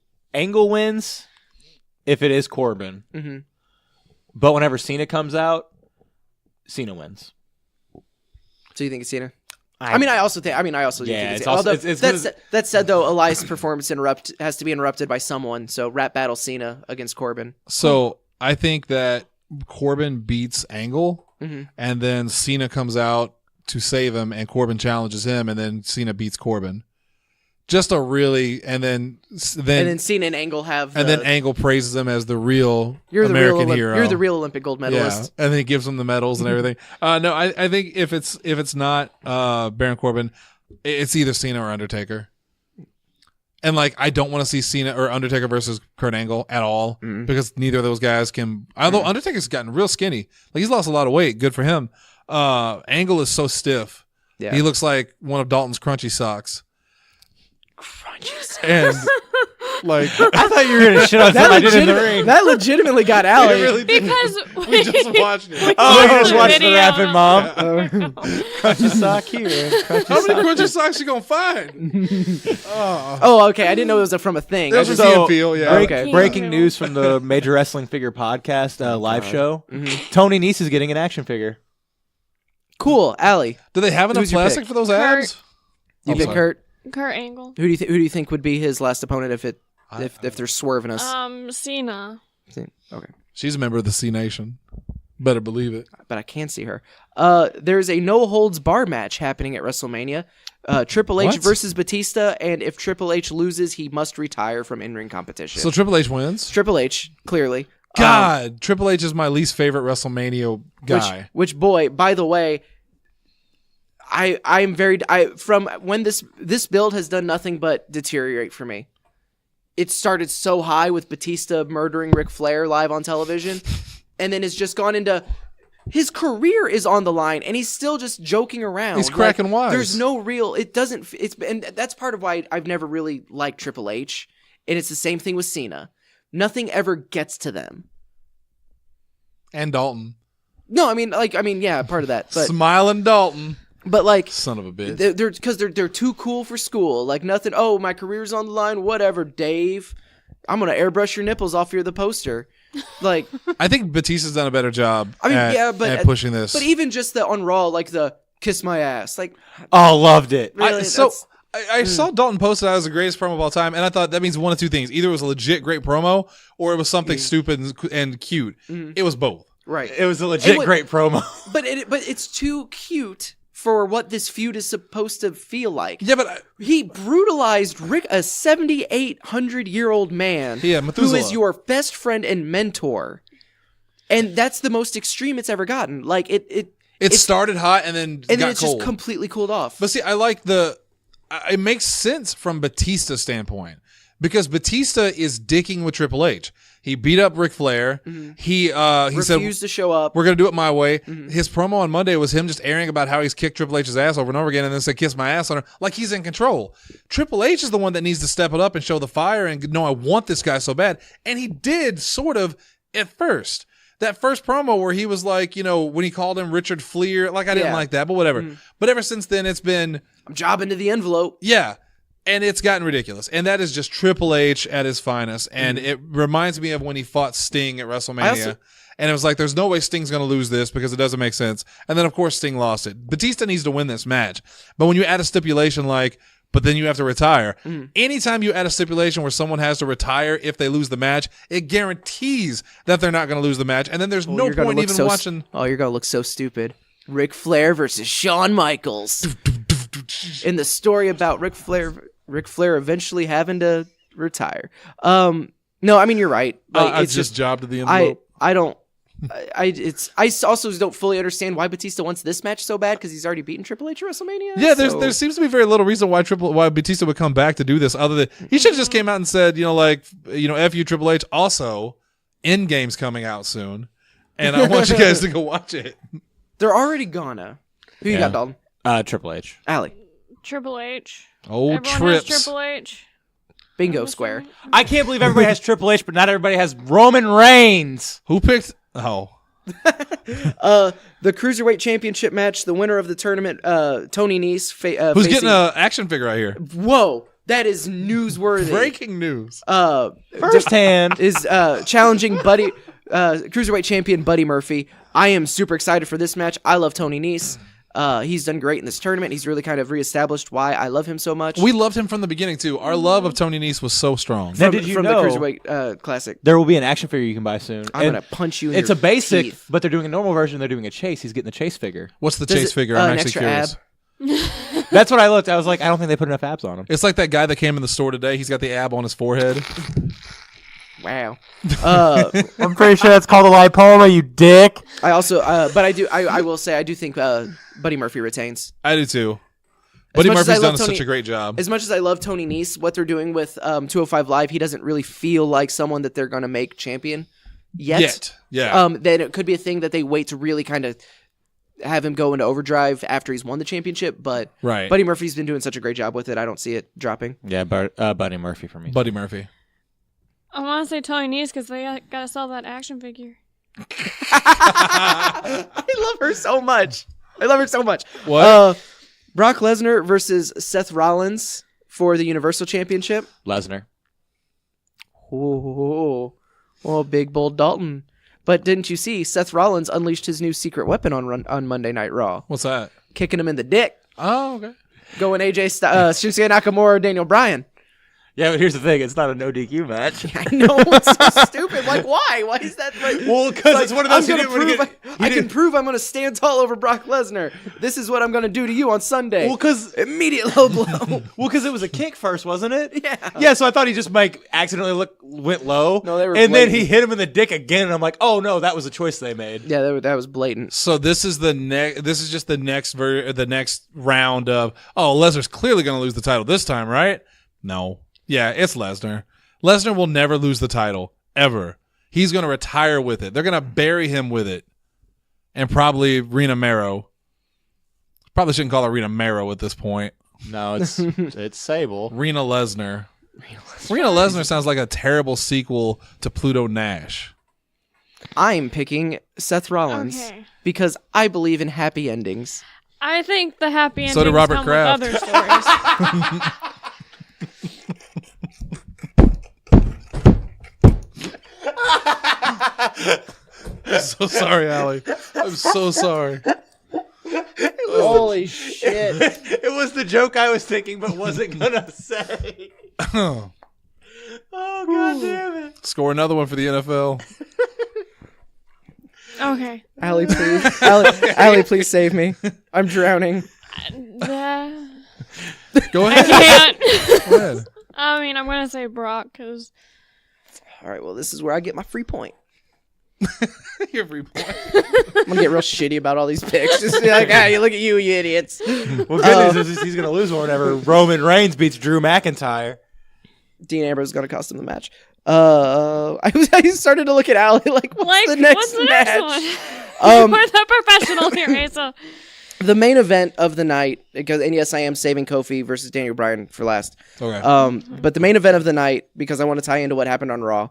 wins if it is Corbin. Mm-hmm. But whenever Cena comes out, Cena wins. So you think it's Cena? I also think Yeah, think it's it's also- although that said though, Elias' performance has to be interrupted by someone. So rap battle Cena against Corbin. So I think that Corbin beats Angle, Mm-hmm. and then Cena comes out to save him, and Corbin challenges him, and then Cena beats Corbin. Just a really, and then Cena and Angle have, and then Angle praises him as the real you're American the real hero. You're the real Olympic gold Yeah, medalist. and then he gives him the medals and everything. No, I think if it's not Baron Corbin, it's either Cena or Undertaker. And like, I don't want to see Cena or Undertaker versus Kurt Angle at all because neither of those guys can. Although Undertaker's gotten real skinny, like he's lost a lot of weight. Good for him. Angle is so stiff. Yeah. He looks like one of Dalton's crunchy socks. And like, I thought you were going to shit on something I did in the ring. That legitimately got Allie. really did. Because We just watched it. Oh, saw you just the watched the video. rapping, Mom. Crunchy sock here. Crunchy How many sock. crunchy socks you gonna find? Oh, okay. I didn't know it was from a thing. That I was just- a Key and Peele, yeah. Okay. Breaking news from the Major Wrestling Figure Podcast live show. Tony Nese is getting an action figure. Cool, Allie. Do they have enough Who's your plastic pick? for those Kurt. abs? You Oh, pick sorry. Kurt. Kurt Angle. Who do you think would be his last opponent if they're swerving us? Cena. Okay, She's a member of the C Nation. Better believe it. but I can't see her. There's a no holds bar match happening at WrestleMania. Triple H What? versus Batista, and if Triple H loses, he must retire from in-ring competition. So Triple H wins. Triple H, clearly. God, Triple H is my least favorite WrestleMania guy. Which boy, by the way, I'm very from when this build has done nothing but deteriorate for me. It started so high with Batista murdering Ric Flair live on television, and then it's just gone into his career is on the line, and he's still just joking around. He's cracking wise. There's no real. It doesn't. And that's part of why I've never really liked Triple H, and it's the same thing with Cena. Nothing ever gets to them. And Dalton. No, I mean, yeah, part of that, but Smiling Dalton. but like. Son of a bitch. They're too cool for school. Like nothing. Oh, my career's on the line. Whatever, Dave. I'm gonna airbrush your nipples off the poster. Like, I think Batista's done a better job at pushing this. But even just the on Raw, like the kiss my ass. Like, Oh, loved it. really, I saw Dalton post that as the greatest promo of all time, and I thought that means one of two things. Either it was a legit great promo, or it was something stupid and cute. It was both. right. It was a legit great promo. But it's too cute for what this feud is supposed to feel like. Yeah, but He brutalized Rick, a 7,800-year-old man Yeah, who Methuselah. is your best friend and mentor. And that's the most extreme it's ever gotten. Like, it started hot and then and got then it's cold. just completely cooled off. But see, I like it makes sense from Batista's standpoint because Batista is dicking with Triple H. He beat up Ric Flair. He said, refused to show up. we're going to do it my way. His promo on Monday was him just airing about how he's kicked Triple H's ass over and over again and then said, kiss my ass on her. Like he's in control. Triple H is the one that needs to step it up and show the fire and no, I want this guy so bad. And he did sort of at first. That first promo where he was like, when he called him Richard Fleer, like I didn't Yeah. like that, but whatever. But ever since then, it's been, I'm jobbing to the envelope. yeah. And it's gotten ridiculous. And that is just Triple H at his finest. And it reminds me of when he fought Sting at WrestleMania. And it was like, there's no way Sting's going to lose this because it doesn't make sense. And then, of course, Sting lost it. Batista needs to win this match. But when you add a stipulation like, but then you have to retire. Anytime you add a stipulation where someone has to retire if they lose the match, it guarantees that they're not going to lose the match. And then there's no point even watching. Oh, you're going to look so stupid. Ric Flair versus Shawn Michaels. In the story about Ric Flair eventually having to retire. No, I mean, you're right. Like, I it's just jobbed to the envelope. I don't. I also don't fully understand why Batista wants this match so bad because he's already beaten Triple H at WrestleMania. Yeah, so- there seems to be very little reason why Batista would come back to do this other than he should have just came out and said, F you Triple H. Also, Endgame's coming out soon, and I want you guys to go watch it. They're already gonna. Who you got, Dalton? Triple H. Allie. Triple H. Oh, Everyone trips. has Triple H. Bingo square. I can't believe everybody has Triple H, but not everybody has Roman Reigns. Who picked? Oh, The Cruiserweight Championship match, the winner of the tournament, Tony Nese. Who's facing... getting an action figure right here? Whoa, that is newsworthy. Breaking news. Firsthand. Is challenging Cruiserweight Champion Buddy Murphy. I am super excited for this match. I love Tony Nese. He's done great in this tournament. He's really kind of reestablished why I love him so much. We loved him from the beginning, too. Our love of Tony Nese was so strong. Now, did you from know the Cruiserweight Classic? there will be an action figure you can buy soon? I'm going to punch you in It's your a basic, teeth. but they're doing a normal version. They're doing a chase. He's getting the chase figure. What's the Does chase it- figure? an I'm actually extra curious. ab? That's what I looked. I was like, I don't think they put enough abs on him. It's like that guy that came in the store today. He's got the ab on his forehead. Wow. I'm pretty sure that's called a lipoma, you dick. I also, but I will say, I do think Buddy Murphy retains. I do, too. Buddy much as I Murphy's love done Tony- such a great job. As much as I love Tony Nese, what they're doing with 205 Live, he doesn't really feel like someone that they're going to make champion yet. Yeah. Then it could be a thing that they wait to really kind of have him go into overdrive after he's won the championship. But Right. Buddy Murphy's been doing such a great job with it. I don't see it dropping. Yeah, Buddy Murphy for me. Buddy Murphy. I want to say Tony Nese because they got to sell that action figure. I love her so much. What? Brock Lesnar versus Seth Rollins for the Universal Championship. Lesnar. Oh, big bold Dalton. But didn't you see Seth Rollins unleashed his new secret weapon on Monday Night Raw, What's that? kicking him in the dick, Oh, okay. going Shinsuke Nakamura, Daniel Bryan. Yeah, but here's the thing. It's not a no DQ match. I know, it's so stupid. Like, why? Why is that? Like, Well, because it's one of those I'm you gonna didn't wanna prove get- I can prove I'm going to stand tall over Brock Lesnar. This is what I'm going to do to you on Sunday. Well, because Immediate low blow. it was a kick first, wasn't it? Yeah. Yeah, so I thought he just accidentally went low. No, they were and then blatant. he hit him in the dick again, and I'm like, oh no, that was a choice they made. Yeah, that was blatant. So this is This is just the next the next round of. Oh, Lesnar's clearly going to lose the title this time, right? No. Yeah, it's Lesnar. Lesnar will never lose the title ever. He's going to retire with it. They're going to bury him with it, and probably Rena Mero. Probably shouldn't call her Rena Mero at this point. No, it's Sable. Rena Lesnar. Rena Lesnar sounds like a terrible sequel to Pluto Nash. I'm picking Seth Rollins Okay. because I believe in happy endings. I think the happy endings So did Robert come Kraft. with other stories. I'm so sorry, Allie. I'm so sorry. Holy shit. It was the joke I was thinking, but wasn't gonna say. Oh god damn it! Score another one for the NFL. Okay. Allie, please. Allie, please save me. I'm drowning. Go I ahead. can't. Go ahead. I mean, I'm gonna say Brock because All right, well, this is where I get my free point. Your free point. I'm going to get real shitty about all these picks. Just be like, you look at you idiots. Well, good news is he's gonna lose one whenever Roman Reigns beats Drew McIntyre. Dean Ambrose is going to cost him the match. I started to look at Allie like, what's the next match? one? We're the professional here, Asa. The main event of the night, because, and yes, I am saving Kofi versus Daniel Bryan for last. Okay. But the main event of the night, because I want to tie into what happened on Raw,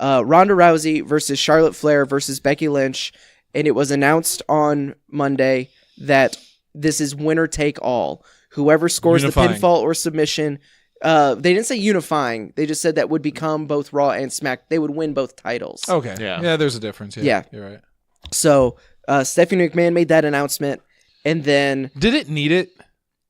Ronda Rousey versus Charlotte Flair versus Becky Lynch, and it was announced on Monday that this is winner take all. Whoever scores Unifying. the pinfall or submission, they didn't say unifying. They just said that would become both Raw and Smack. They would win both titles. Okay. Yeah. Yeah, there's a difference. Yeah. Yeah. You're right. So Stephanie McMahon made that announcement, and then Did it need it?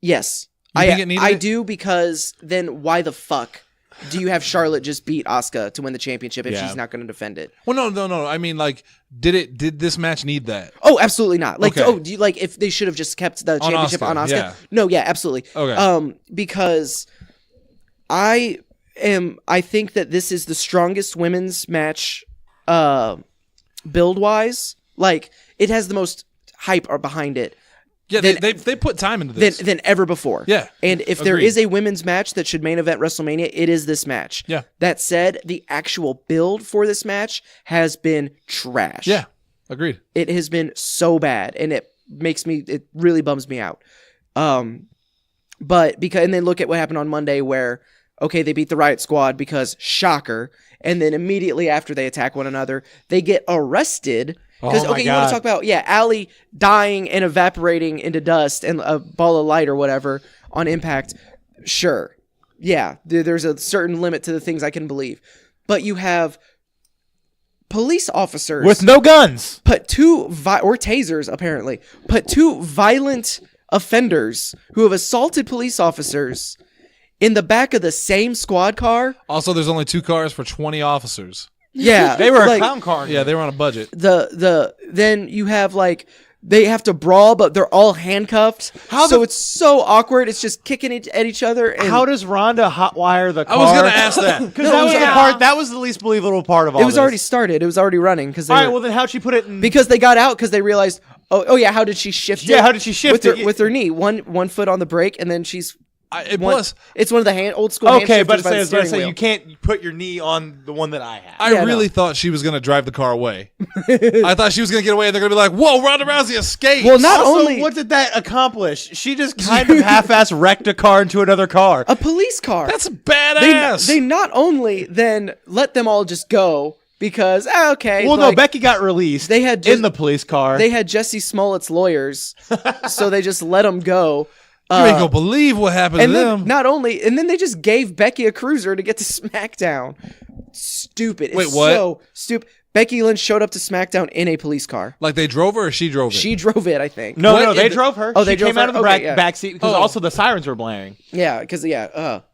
yes, You think it needed I it? do, because then why the fuck do you have Charlotte just beat Asuka to win the championship if Yeah. she's not going to defend it? Well, no. I mean, like, did this match need that? Oh, absolutely not. Like, Okay. do you, like, if they should have just kept the championship Asuka, on Asuka? yeah. No, yeah, absolutely. Okay. Because I think that this is the strongest women's match, build wise. Like, it has the most hype behind it Yeah, then- they put time into this. than ever before. Yeah, And if there agreed. is a women's match that should main event WrestleMania, it is this match. Yeah. That said, the actual build for this match has been trash. Yeah, agreed. It has been so bad, and it really bums me out. But and then look at what happened on Monday, where okay, they beat the Riot Squad because shocker, and then immediately after they attack one another, they get arrested Because Oh my you want God. to talk about Allie dying and evaporating into dust and a ball of light or whatever on impact. Sure, there's a certain limit to the things I can believe, but you have police officers With no guns. or tasers apparently put two violent offenders who have assaulted police officers in the back of the same squad car. Also, there's only 2 cars for 20 officers. Yeah, They were like, a clown car. Yeah, they were on a budget. Then you have like they have to brawl, but they're all handcuffed. It's so awkward. It's just kicking at each other. And How does Rhonda hotwire the car? I was going to ask that. Because that was the part. That was the least believable part of all. it was this. already started. It was already running because All right. Well, then how'd she put it in? because they got out because they realized. Oh yeah, how did she shift it? Yeah, how did she shift with it? with her knee? One foot on the brake, and then she's Plus, it's one of the old school. hand okay, but shifters by the steering wheel. you can't put your knee on the one that I have. I Yeah, really thought she was going to drive the car away. I thought she was going to get away, and they're going to be like, "Whoa, Ronda Rousey escaped!" Well, not Also, only what did that accomplish? She just kind of half-ass wrecked a car into another car. a police car. that's badass. They not only then let them all just go because okay. Well, like, no, Becky got released. They had in the police car. They had Jesse Smollett's lawyers, so they just let them go. you ain't gonna believe what happened to And then them. not only, and then they just gave Becky a cruiser to get to SmackDown. Stupid. It's Wait, what? So stupid. Becky Lynch showed up to SmackDown in a police car. Like they drove her, or she drove it. She drove it, I think. no, What no, they in the- drove her. Oh, they she drove came out her? of the Okay, yeah. back seat because Oh. also the sirens were blaring. Yeah, because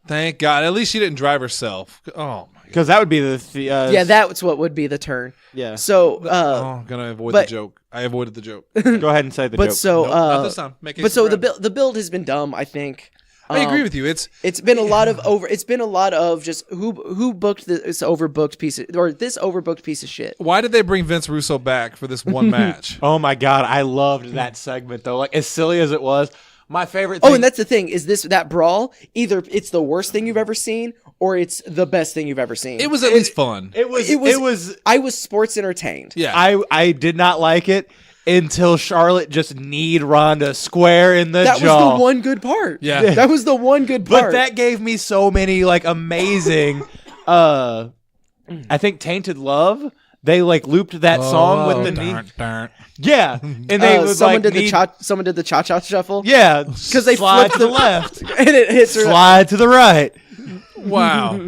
Thank God. At least she didn't drive herself. Oh my. Because that would be the yeah, that's what would be the turn. yeah. So, Oh, gonna avoid but- the joke. I avoided the joke. Go ahead and say the but joke. so, Nope, not this time. Make it but so surprise. the build has been dumb. I think. I agree with you. It's been a lot of It's been a lot of just who booked this overbooked piece of shit. Why did they bring Vince Russo back for this one match? Oh my God, I loved that segment though. Like as silly as it was, my favorite thing. Oh, and that's the thing is that brawl. Either it's the worst thing you've ever seen, or it's the best thing you've ever seen. It was at least fun. it was. I was sports entertained. Yeah. I did not like it until Charlotte just kneed Ronda square in the That jaw. was the one good part. Yeah. That was the one good part. But that gave me so many like amazing. I think Tainted Love. They like looped that song with the knee. Yeah, and they would someone like did someone did the cha-cha shuffle. Yeah, because they slide flipped to the left, and it hits her. slide to the right. Wow.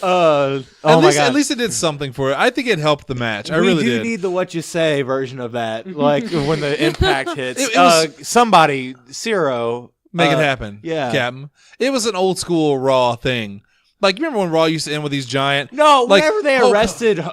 Oh my God. At least it did something for it. I think it helped the match. I we really do did. need the what you say version of that, like when the impact hits. It was- Somebody, Ciro, Make it happen. yeah. Captain. It was an old school Raw thing. Like, you remember when Raw used to end with these giant. No, like, whenever they oh, arrested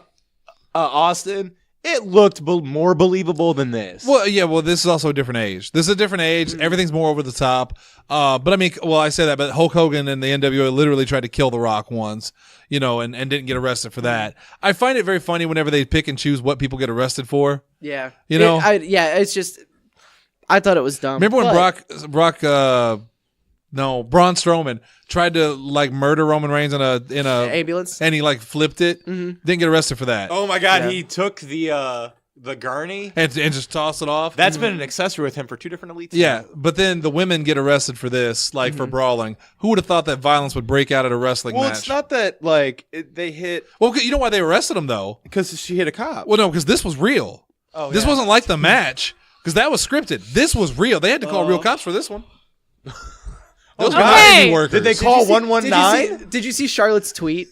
Austin, it looked more believable than this. Well, yeah, this is also a different age. This is a different age. Everything's more over the top. But I mean, I say that, but Hulk Hogan and the NWO literally tried to kill The Rock once, and didn't get arrested for that. I find it very funny whenever they pick and choose what people get arrested for. Yeah, It's just. I thought it was dumb. Remember when but- Braun Strowman tried to like murder Roman Reigns in a ambulance, and he like flipped it, didn't get arrested for that, Oh my God, Yeah. he took the gurney. and just tossed it off. That's been an accessory with him for 2 different elites. Yeah, but then the women get arrested for this, like for brawling. Who would have thought that violence would break out at a wrestling Well, match? it's not that like they hit Well, you know why they arrested him though? because she hit a cop. Well, no, because this was real. Oh, This yeah. wasn't like the match because that was scripted. This was real. They had to call real cops for this one. Those were Okay. IB workers. Did they call 119? Did you see Charlotte's tweet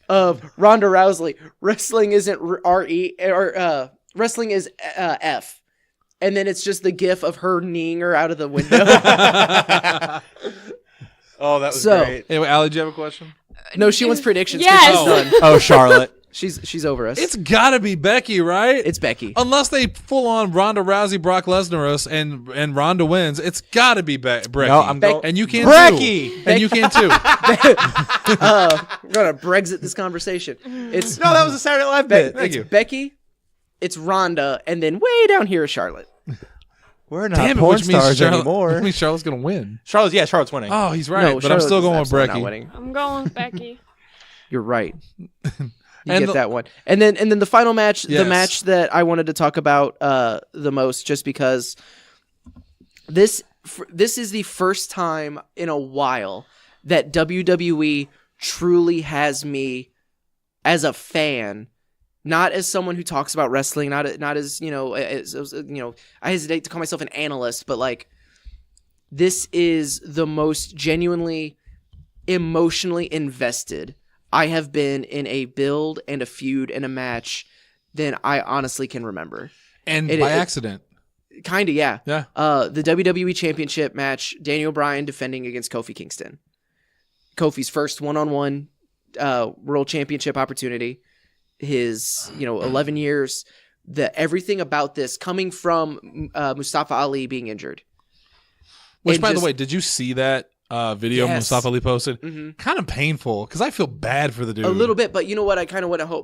of Ronda Rousey? Wrestling isn't RE or wrestling is F, and then it's just the gif of her kneeing her out of the window. Oh, that was So- great. Anyway, Allie, do you have a question? No, she wants predictions. 'cause Yes. she's done. Oh, Charlotte. She's over us. It's got to be Becky, right? It's Becky. Unless they full on Ronda Rousey, Brock Lesnar us, and Ronda wins, it's got to be Becky. No, I'm going. and you can Becky! too. And you can too. We're gonna Brexit this conversation. It's No, that was a Saturday Night Live bit. it's Becky, it's Ronda, and then way down here is Charlotte. We're not Damn it, porn which means stars Charlotte, anymore. Which means Charlotte's gonna win. Charlotte's winning. Oh, he's right. No, but I'm still Charlotte going is with absolutely not Becky. winning. I'm going with Becky. You're right. You And get the- that one. And then the final match, Yes. the match that I wanted to talk about the most, just because this is the first time in a while that WWE truly has me as a fan not as someone who talks about wrestling, not as I hesitate to call myself an analyst, but like this is the most genuinely emotionally invested I have been in a build and a feud and a match than I honestly can remember. And by accident. Kind of, yeah. Yeah. The WWE Championship match, Daniel Bryan defending against Kofi Kingston. Kofi's first one-on-one World Championship opportunity. His, 11 years. Everything about this coming from Mustafa Ali being injured. Which, And by the just- way, did you see that video Yes. Mustafa Ali posted? Mm-hmm. Kind of painful because I feel bad for the dude. A little bit, but you know what?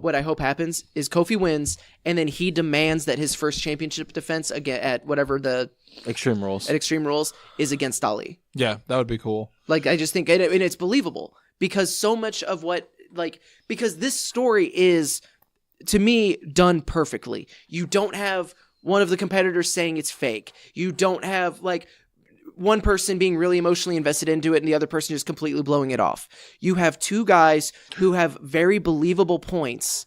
What I hope happens is Kofi wins, and then he demands that his first championship defense again at whatever the Extreme Rules. at Extreme Rules is against Ali. Yeah, that would be cool. Like I just think, and it's believable because so much of because this story is to me done perfectly. You don't have one of the competitors saying it's fake. You don't have like one person being really emotionally invested into it and the other person just completely blowing it off. You have two guys who have very believable points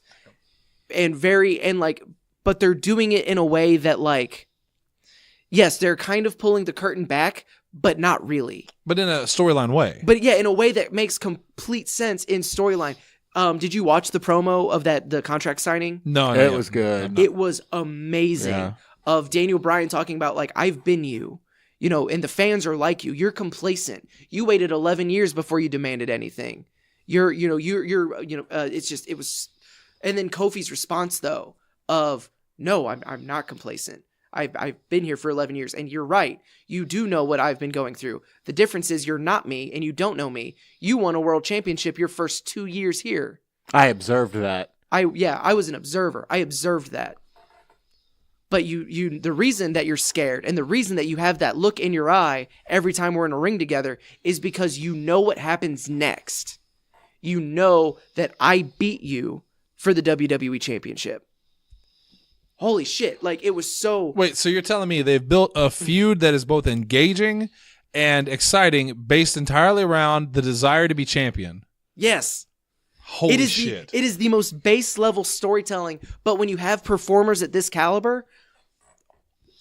but they're doing it in a way that like, yes, they're kind of pulling the curtain back, but not really. But in a storyline way. But yeah, in a way that makes complete sense in storyline. Did you watch the promo of the contract signing? No, It was good. It was amazing. Yeah. Of Daniel Bryan talking about like, I've been you. And the fans are like you. You're complacent. You waited 11 years before you demanded anything. It's just, it was, and then Kofi's response though of, no, I'm not complacent. I've been here for 11 years and you're right. You do know what I've been going through. The difference is you're not me and you don't know me. You won a world championship your first 2 years here. I observed that. I was an observer. I observed that. But the reason that you're scared and the reason that you have that look in your eye every time we're in a ring together is because you know what happens next. You know that I beat you for the WWE Championship. Holy shit. Like, it was so... Wait, so you're telling me they've built a feud that is both engaging and exciting based entirely around the desire to be champion? Yes. Holy shit. It is the most base level storytelling, but when you have performers at this caliber...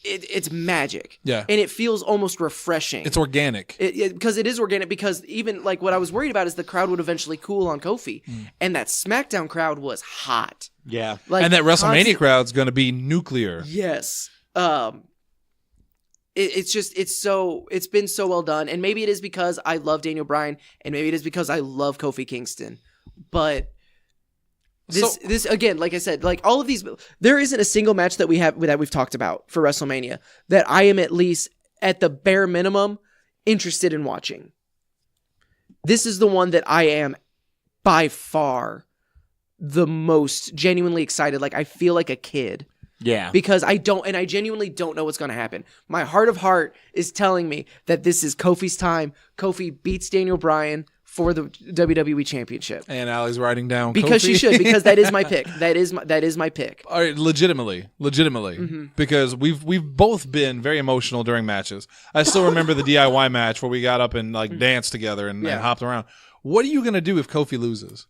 It's magic. Yeah. And it feels almost refreshing. It's organic. Because it is organic, because even like what I was worried about is the crowd would eventually cool on Kofi. And that SmackDown crowd was hot. Yeah. Like, And that WrestleMania crowd's going to be nuclear. Yes. It's been so well done. And maybe it is because I love Daniel Bryan, and maybe it is because I love Kofi Kingston. But this again, like I said, like all of these, there isn't a single match that we've talked about for WrestleMania that I am at least at the bare minimum interested in watching. This is the one that I am by far the most genuinely excited. Like I feel like a kid. Yeah. Because I genuinely don't know what's going to happen. My heart of heart is telling me that this is Kofi's time. Kofi beats Daniel Bryan for the WWE Championship. And Allie's writing down Because Kofi. she should, because that is my pick. That is my pick. All right, legitimately, because we've both been very emotional during matches. I still remember the DIY match where we got up and like danced together and hopped around. What are you gonna do if Kofi loses?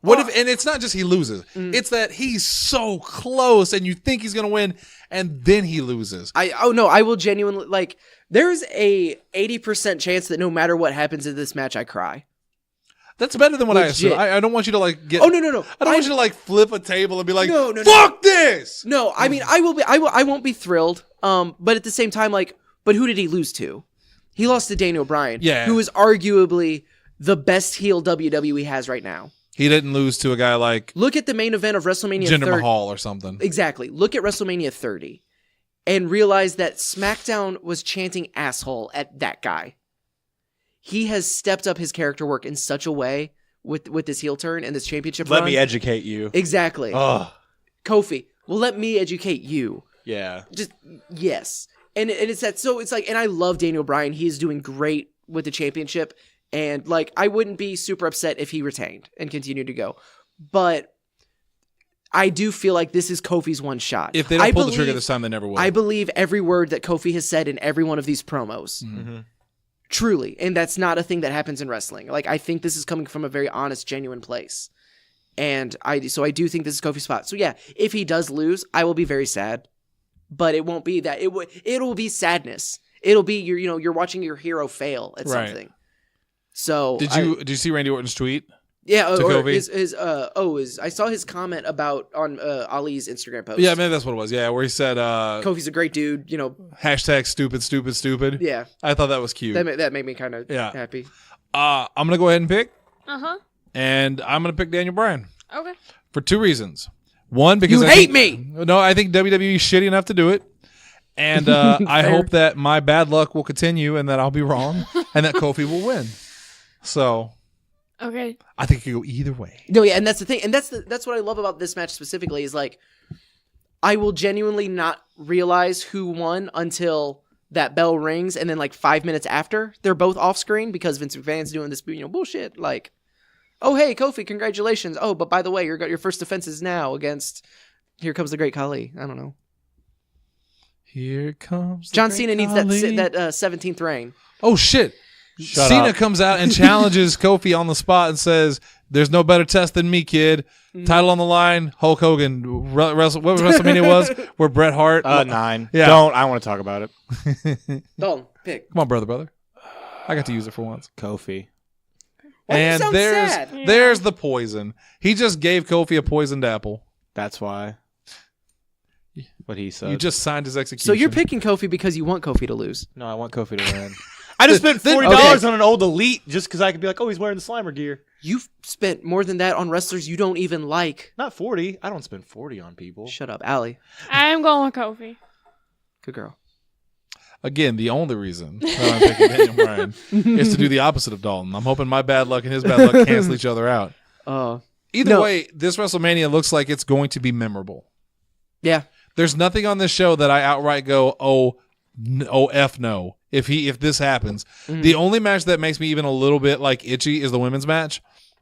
And it's not just he loses; it's that he's so close, and you think he's gonna win, and then he loses. I will genuinely like. There's a 80% chance that no matter what happens in this match, I cry. That's better than what Legit. I assume. I don't want you to like get. Oh no! I don't want you to like flip a table and be like, No. "Fuck this!" No, I mean I won't be thrilled. But at the same time, like, but who did he lose to? He lost to Daniel Bryan, who is arguably the best heel WWE has right now. He didn't lose to a guy like Look at the main event of WrestleMania Jinder 30. Mahal or something. Exactly. Look at WrestleMania 30 and realize that SmackDown was chanting asshole at that guy. He has stepped up his character work in such a way with this heel turn and this championship Let run. me educate you. Exactly. Oh. Kofi, well, let me educate you. Yeah. Just, yes. And it's that, so it's like, and I love Daniel Bryan. He is doing great with the championship. And like, I wouldn't be super upset if he retained and continued to go. But I do feel like this is Kofi's one shot. If they don't pull the trigger this time, they never will. I believe every word that Kofi has said in every one of these promos. Mm-hmm. Truly. And that's not a thing that happens in wrestling. Like, I think this is coming from a very honest, genuine place. And I do think this is Kofi's spot. So yeah, if he does lose, I will be very sad. But it won't be that. It'll be sadness. It'll be you're watching your hero fail at Right. something. So Did you see Randy Orton's tweet? Yeah, to or Kofi? I saw his comment on Ali's Instagram post. Yeah, maybe that's what it was. Yeah, where he said, Kofi's a great dude. hashtag stupid, stupid, stupid. Yeah, I thought that was cute. that made me kind of Yeah. happy. I'm going to go ahead and pick, Uh-huh. and I'm going to pick Daniel Bryan Okay. for 2 reasons. One, because You I hate think, me! No, I think WWE's shitty enough to do it. And I Fair. hope that my bad luck will continue and that I'll be wrong and that Kofi will win. So Okay. I think it could go either way. No, yeah, and that's the thing, and that's what I love about this match specifically is like, I will genuinely not realize who won until that bell rings, and then like 5 minutes after they're both off screen because Vince McMahon's doing this bullshit like, oh hey Kofi, congratulations. Oh, but by the way, your first defense is now against Here Comes the Great Khali. I don't know. Here comes the John great Cena needs Khali. that 17th reign. Oh shit! Shut Cena up. comes out and challenges Kofi on the spot and says, "There's no better test than me, kid." Title on the line. Hulk Hogan. What WrestleMania was? Where Bret Hart. 9. Yeah. I want to talk about it. Dalton, pick. Come on, brother. I got to use it for once. Kofi. Why do you And sound sad? there's the poison. He just gave Kofi a poisoned apple. That's why. What he said. You just signed his execution. So you're picking Kofi because you want Kofi to lose. No, I want Kofi to win. I just spent $40 Okay. on an old Elite just because I could be like, oh, he's wearing the Slimer gear. You've spent more than that on wrestlers you don't even like. Not 40. I don't spend 40 on people. Shut up, Allie. I'm going with Kofi. Good girl. Again, the only reason that I'm picking Daniel Bryan is to do the opposite of Dalton. I'm hoping my bad luck and his bad luck cancel each other out. Either No. way, this WrestleMania looks like it's going to be memorable. Yeah. There's nothing on this show that I outright go, F no. If this happens, the only match that makes me even a little bit like itchy is the women's match,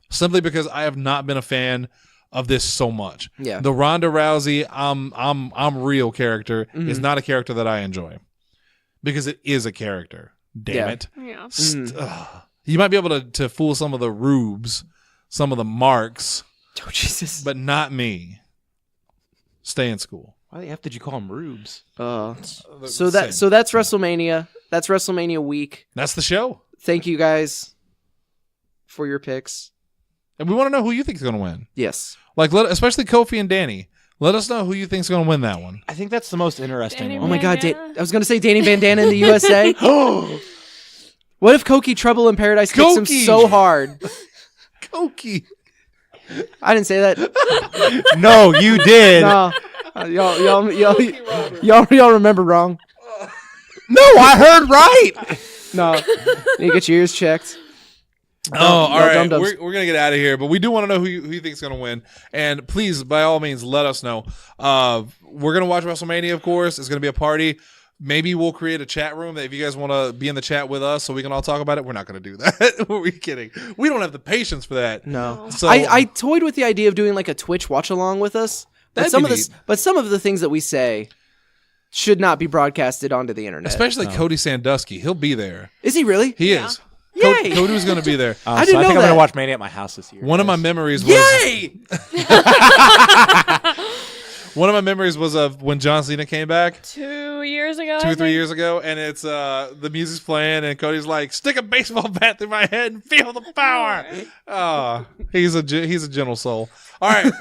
simply because I have not been a fan of this so much. Yeah. The Ronda Rousey, I'm real character is not a character that I enjoy because it is a character. Damn Yeah. it. Yeah. You might be able to fool some of the rubes, some of the marks, Oh, Jesus. but not me. Stay in school. Why the F did you call him Rubes? So that's WrestleMania. That's WrestleMania week. That's the show. Thank you guys for your picks. And we want to know who you think is going to win. Yes. Like, especially Kofi and Danny. Let us know who you think is going to win that one. I think that's the most interesting Danny Oh one. my God, Bandana? I was going to say Danny Bandana in the USA. What if Koki Trouble in Paradise kicks him Koki! so hard? Koki. I didn't say that. No, you did. No. Y'all remember wrong. No, I heard right. No. You get your ears checked. Oh, all right. dum-dums. We're going to get out of here, but we do want to know who you think is going to win. And please, by all means, let us know. We're going to watch WrestleMania, of course. It's going to be a party. Maybe we'll create a chat room that if you guys want to be in the chat with us so we can all talk about it. We're not going to do that. We're kidding. We don't have the patience for that. No. So I toyed with the idea of doing like a Twitch watch along with us. But That'd be neat. some of the things that we say should not be broadcasted onto the internet. especially Cody Sandusky. He'll be there. Is he really? He Yeah. is. Yay! Cody was going to be there. I So didn't I know think I'm that. going to watch Mania at my house this year. One of my guys. memories was Yay! one of my memories was of when John Cena came back 2 years ago. 2 I or 3 think. years ago, and it's the music's playing, and Cody's like, "Stick a baseball bat through my head and feel the power." Oh, he's a gentle soul. All right,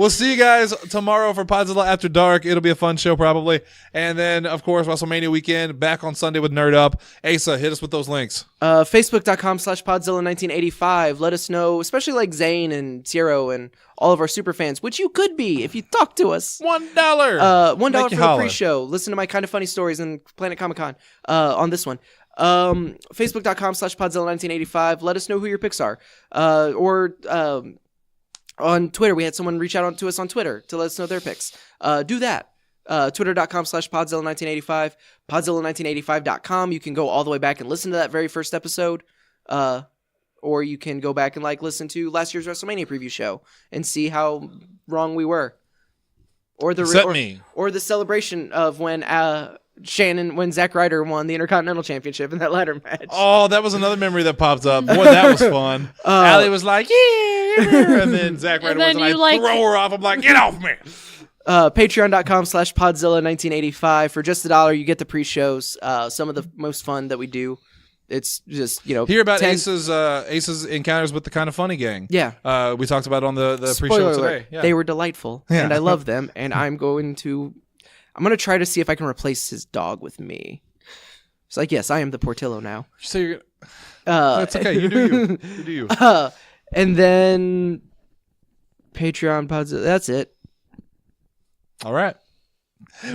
we'll see you guys tomorrow for Podzilla After Dark. It'll be a fun show probably, and then of course WrestleMania weekend back on Sunday with Nerd Up. Asa, hit us with those links. Facebook.com/Podzilla1985. Let us know, especially like Zane and Zero and all of our super fans, which you could be if you talk to us. $1. $1 Make for you the holler. pre-show. Listen to my kind of funny stories in Planet Comic Con on this one. Facebook.com/Podzilla1985. Let us know who your picks are. Or on Twitter, we had someone reach out to us on Twitter to let us know their picks. Do that. Twitter.com/Podzilla1985. Podzilla1985.com. You can go all the way back and listen to that very first episode. Or you can go back and listen to last year's WrestleMania preview show and see how wrong we were. Or the Except me. or the celebration of when Shannon when Zack Ryder won the Intercontinental Championship in that ladder match. Oh, that was another memory that popped up. Boy, that was fun. Allie was like, yeah, and then Zack Ryder was then like, throw her off. I'm like, get off me. Patreon.com/Podzilla1985. For just $1, you get the pre-shows. Some of the most fun that we do. It's just, hear about Ace's encounters with the Kind of Funny gang. Yeah. We talked about it on the pre-show Spoiler today. alert, Yeah. they were delightful, Yeah. and I love them. And I'm going to try to see if I can replace his dog with me. It's like, yes, I am the Portillo now. So you're that's okay. You do you. You do you. And then Patreon Podzilla. That's it. All right.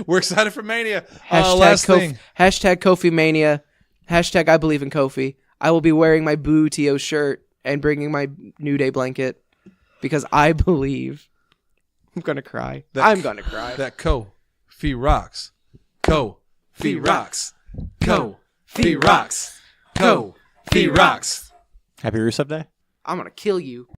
We're excited for Mania. Hashtag Last thing. Hashtag Kofi Mania. Hashtag I believe in Kofi. I will be wearing my Boo T.O. shirt and bringing my New Day blanket because I believe. I'm going to cry. I'm going to cry. That Kofi rocks. Kofi rocks. Kofi rocks. Kofi rocks. Happy Rusev Day. I'm going to kill you.